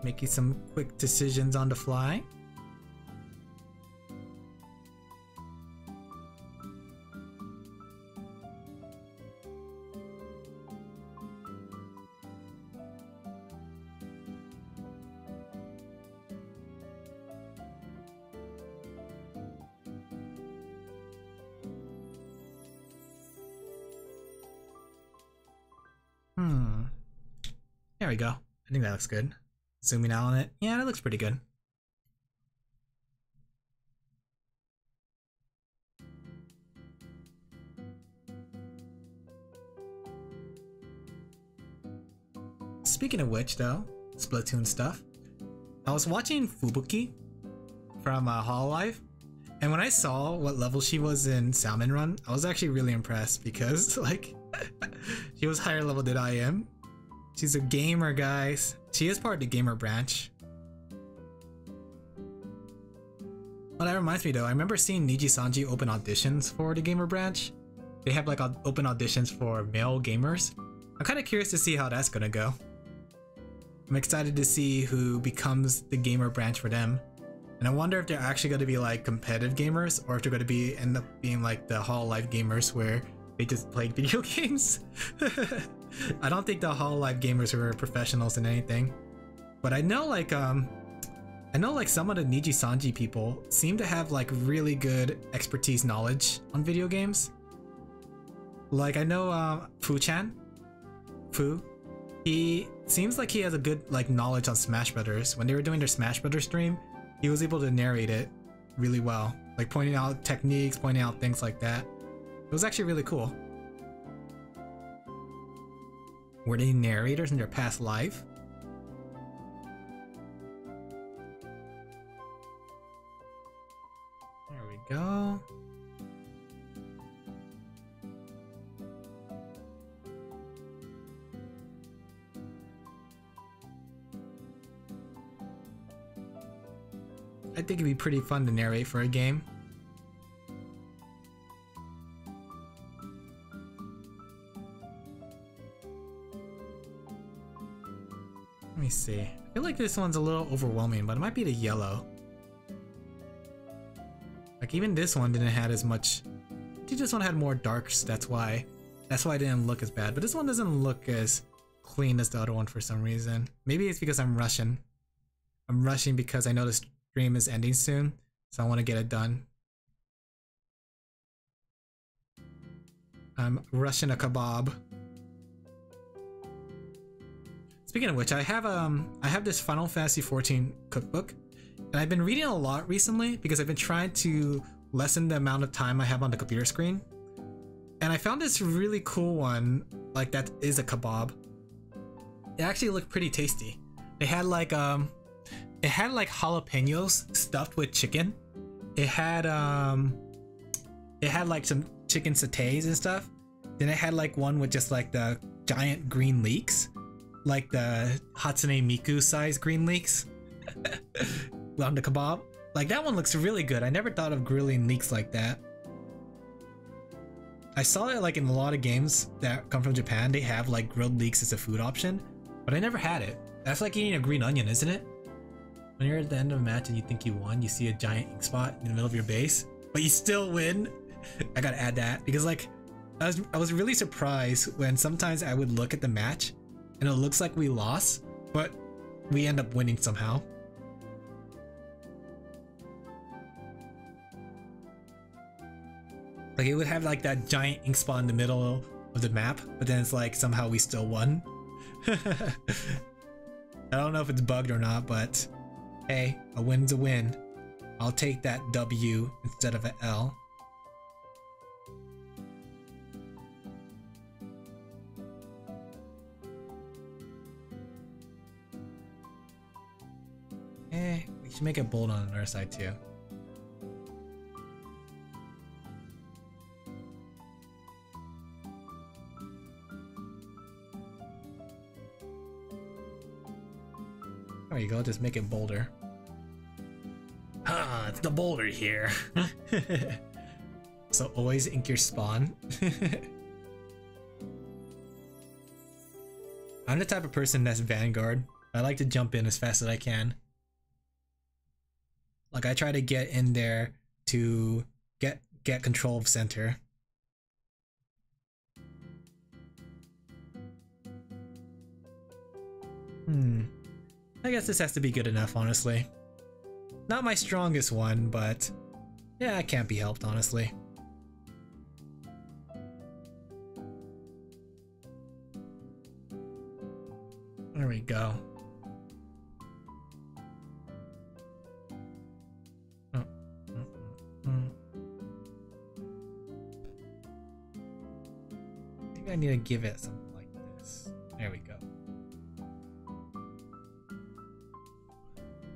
Making some quick decisions on the fly. There we go. I think that looks good. Zooming out on it. Yeah, that looks pretty good. Speaking of which, though, Splatoon stuff, I was watching Fubuki from Hololive, and when I saw what level she was in Salmon Run, I was actually really impressed because, like, she was higher level than I am. She's a gamer, guys. She is part of the gamer branch. Well, that reminds me though, I remember seeing Niji Sanji open auditions for the gamer branch. They have like open auditions for male gamers. I'm kind of curious to see how that's gonna go. I'm excited to see who becomes the gamer branch for them. And I wonder if they're actually going to be like competitive gamers, or if they're going to end up being like the Hololive gamers where they just played video games. I don't think the Hololive gamers were professionals in anything, but I know like some of the Niji Sanji people seem to have like really good expertise knowledge on video games. Like I know Fu-chan, he seems like he has a good like knowledge on Smash Brothers. When they were doing their Smash Brothers stream, he was able to narrate it really well, like pointing out techniques, pointing out things like that. It was actually really cool. Were they narrators in their past life? There we go. I think it'd be pretty fun to narrate for a game. Let me see. I feel like this one's a little overwhelming, but it might be the yellow. Like even this one didn't have as much. I think this one had more darks. That's why it didn't look as bad. But this one doesn't look as clean as the other one for some reason. Maybe it's because I'm rushing. I'm rushing because I know the stream is ending soon, so I want to get it done. I'm rushing a kebab. Speaking of which, I have this Final Fantasy XIV cookbook, and I've been reading a lot recently because I've been trying to lessen the amount of time I have on the computer screen. And I found this really cool one, like that is a kebab. It actually looked pretty tasty. It had like jalapenos stuffed with chicken. It had like some chicken satays and stuff. Then it had like one with just like the giant green leeks, like the Hatsune Miku size green leeks on the kebab. Like that one looks really good. I never thought of grilling leeks like that. I saw it like in a lot of games that come from Japan. They have like grilled leeks as a food option, but I never had it. That's like eating a green onion, isn't it? When you're at the end of a match and you think you won, you see a giant ink spot in the middle of your base, but you still win. I gotta add that because like I was really surprised when sometimes I would look at the match and it looks like we lost, but we end up winning somehow. Like it would have like that giant ink spot in the middle of the map, but then it's like somehow we still won. I don't know if it's bugged or not, but hey, a win's a win. I'll take that W instead of an L. We should make it bold on the other side too. There you go, just make it bolder. Ah, it's the boulder here. So always ink your spawn. I I'm the type of person that's Vanguard. I like to jump in as fast as I can. Like I try to get in there to get control of center. I guess this has to be good enough, honestly. Not my strongest one, but yeah, it can't be helped, honestly. There we go. I need to give it something like this. There we go.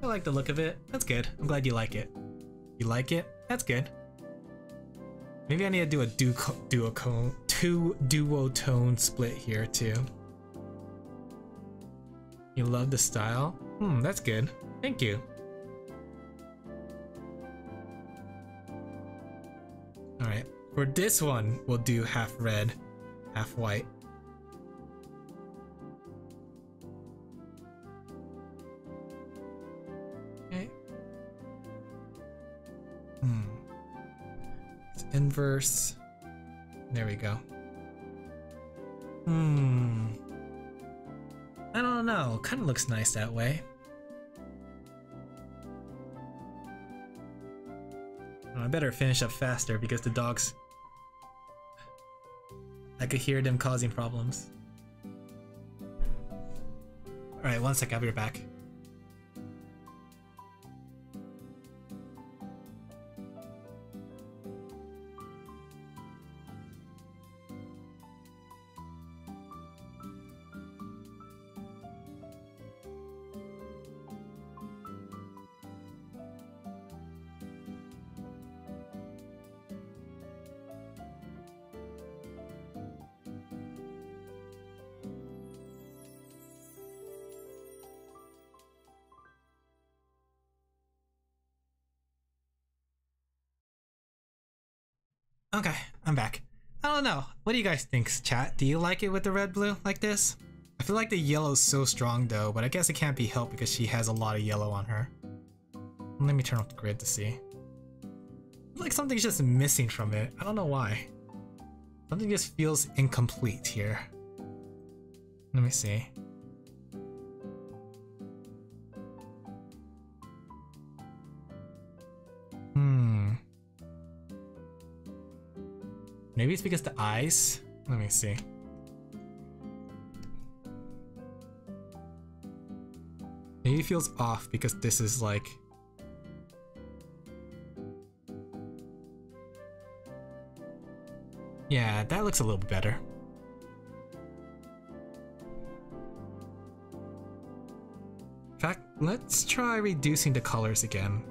I like the look of it. That's good. I'm glad you like it. You like it? That's good. Maybe I need to do a duotone split here too. You love the style? That's good. Thank you. Alright, for this one, we'll do half red, half white. Okay. It's inverse. There we go. I don't know, kind of looks nice that way. Oh, I better finish up faster because the dogs, I could hear them causing problems. Alright, one sec, I'll be right back. Okay, I'm back. I don't know. What do you guys think, chat? Do you like it with the red blue like this? I feel like the yellow's so strong though, but I guess it can't be helped because she has a lot of yellow on her. Let me turn off the grid to see. I feel like something's just missing from it. I don't know why. Something just feels incomplete here. Let me see. Maybe it's because the eyes? Let me see. Maybe it feels off because this is like... Yeah, that looks a little better. In fact, let's try reducing the colors again.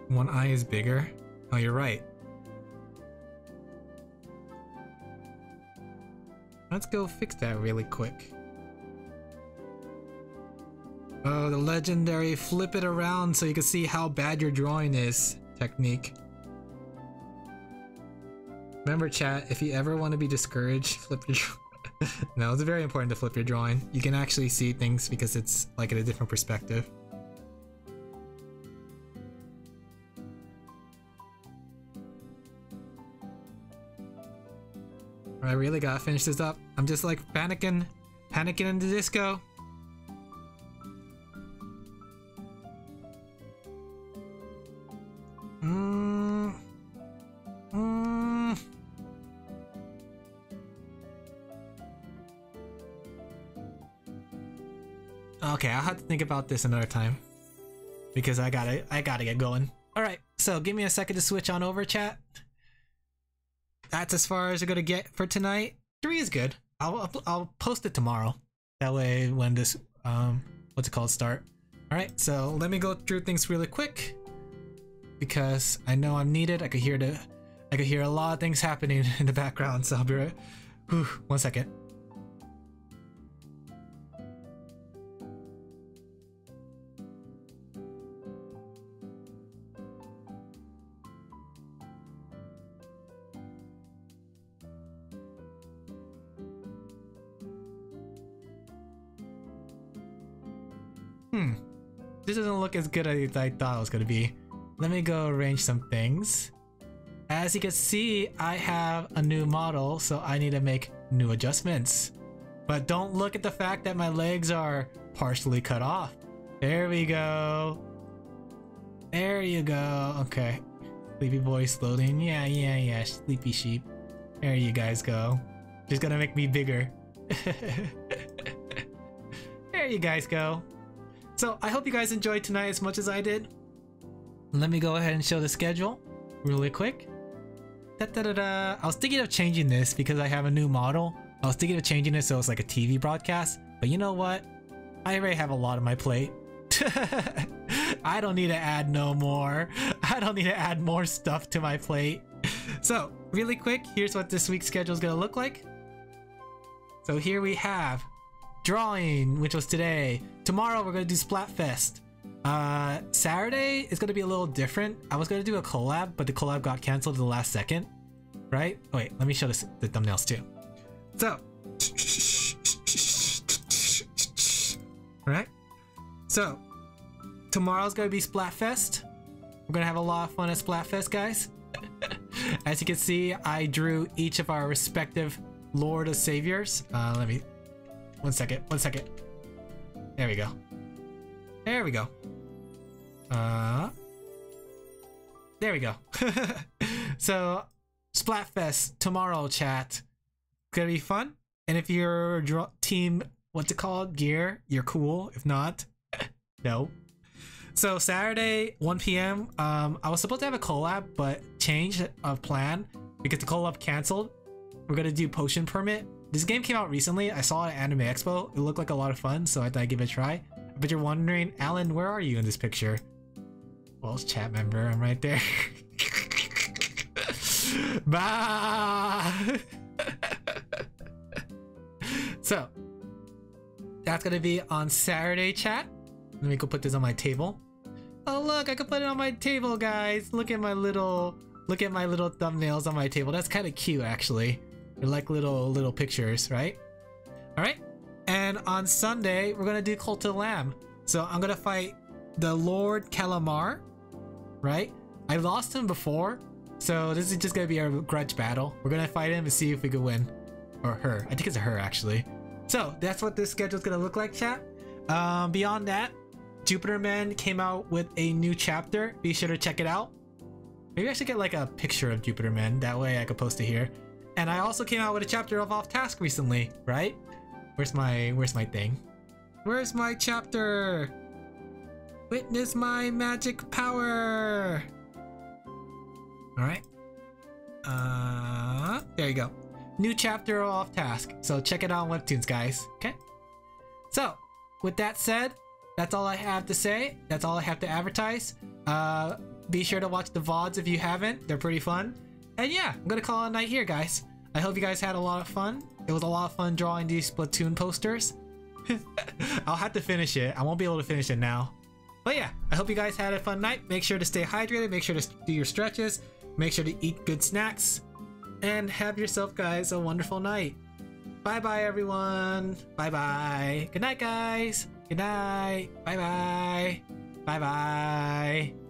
One eye is bigger? Oh, you're right. Let's go fix that really quick. Oh, the legendary flip it around so you can see how bad your drawing is technique. Remember chat, if you ever want to be discouraged, flip your drawing. No, it's very important to flip your drawing. You can actually see things because it's like in a different perspective. I really gotta finish this up. I'm just like panicking in the disco. Okay, I'll have to think about this another time because I gotta get going. All right, so give me a second to switch on over, chat. That's as far as we're gonna get for tonight. 3 is good. I'll post it tomorrow. That way, when this what's it called start. All right, so let me go through things really quick because I know I'm needed. I could hear a lot of things happening in the background. So I'll be right. Whew, 1 second. This doesn't look as good as I thought it was gonna be. Let me go arrange some things. As you can see, I have a new model, so I need to make new adjustments. But don't look at the fact that my legs are partially cut off. There we go. There you go. Okay. Sleepy voice loading. Yeah. Sleepy sheep. There you guys go. Just gonna make me bigger. There you guys go. So I hope you guys enjoyed tonight as much as I did. Let me go ahead and show the schedule really quick. I was thinking of changing this because I have a new model. I was thinking of changing it so it's like a TV broadcast, but you know what? I already have a lot on my plate. I don't need to add no more. I don't need to add more stuff to my plate. So really quick, here's what this week's schedule is gonna look like. So here we have drawing, which was today. Tomorrow we're gonna do Splafest. Saturday is gonna be a little different. I was gonna do a collab, but the collab got canceled at the last second. Right? Oh, wait, let me show the thumbnails too. So, right? So, tomorrow's gonna be Splafest. We're gonna have a lot of fun at Splafest, guys. As you can see, I drew each of our respective Lord of Saviors. Let me... One second. There we go. There we go. There we go. So, Splatfest tomorrow, chat. Gonna be fun. And if you're team, what's it called? Gear, you're cool. If not, no. So Saturday, 1 p.m. I was supposed to have a collab, but changed of plan because the collab canceled. We're gonna do Potion Permit. This game came out recently. I saw it at Anime Expo. It looked like a lot of fun, so I thought I'd give it a try. But you're wondering, Alan, where are you in this picture? Well, it's chat member. I'm right there. Bah! So, that's gonna be on Saturday, chat. Let me go put this on my table. Oh look, I can put it on my table, guys. Look at my little thumbnails on my table. That's kind of cute, actually. They're like little pictures, right? All right. And on Sunday, we're gonna do Cult of the Lamb. So I'm gonna fight the Lord Calamar, right? I lost him before, so this is just gonna be our grudge battle. We're gonna fight him and see if we can win, or her. I think it's a her actually. So that's what this schedule is gonna look like, chat. Beyond that, Jupitermen came out with a new chapter. Be sure to check it out. Maybe I should get like a picture of Jupitermen. That way I could post it here. And I also came out with a chapter of Offtask recently, right? Where's my thing? Where's my chapter? Witness my magic power. All right. There you go. New chapter of Offtask. So check it out on Webtoons, guys. Okay. So with that said, that's all I have to say. That's all I have to advertise. Be sure to watch the VODs if you haven't. They're pretty fun. And yeah, I'm gonna call it a night here, guys. I hope you guys had a lot of fun. It was a lot of fun drawing these Splatoon posters. I'll have to finish it. I won't be able to finish it now. But yeah, I hope you guys had a fun night. Make sure to stay hydrated. Make sure to do your stretches. Make sure to eat good snacks. And have yourself, guys, a wonderful night. Bye-bye, everyone. Bye-bye. Good night, guys. Good night. Bye-bye. Bye-bye.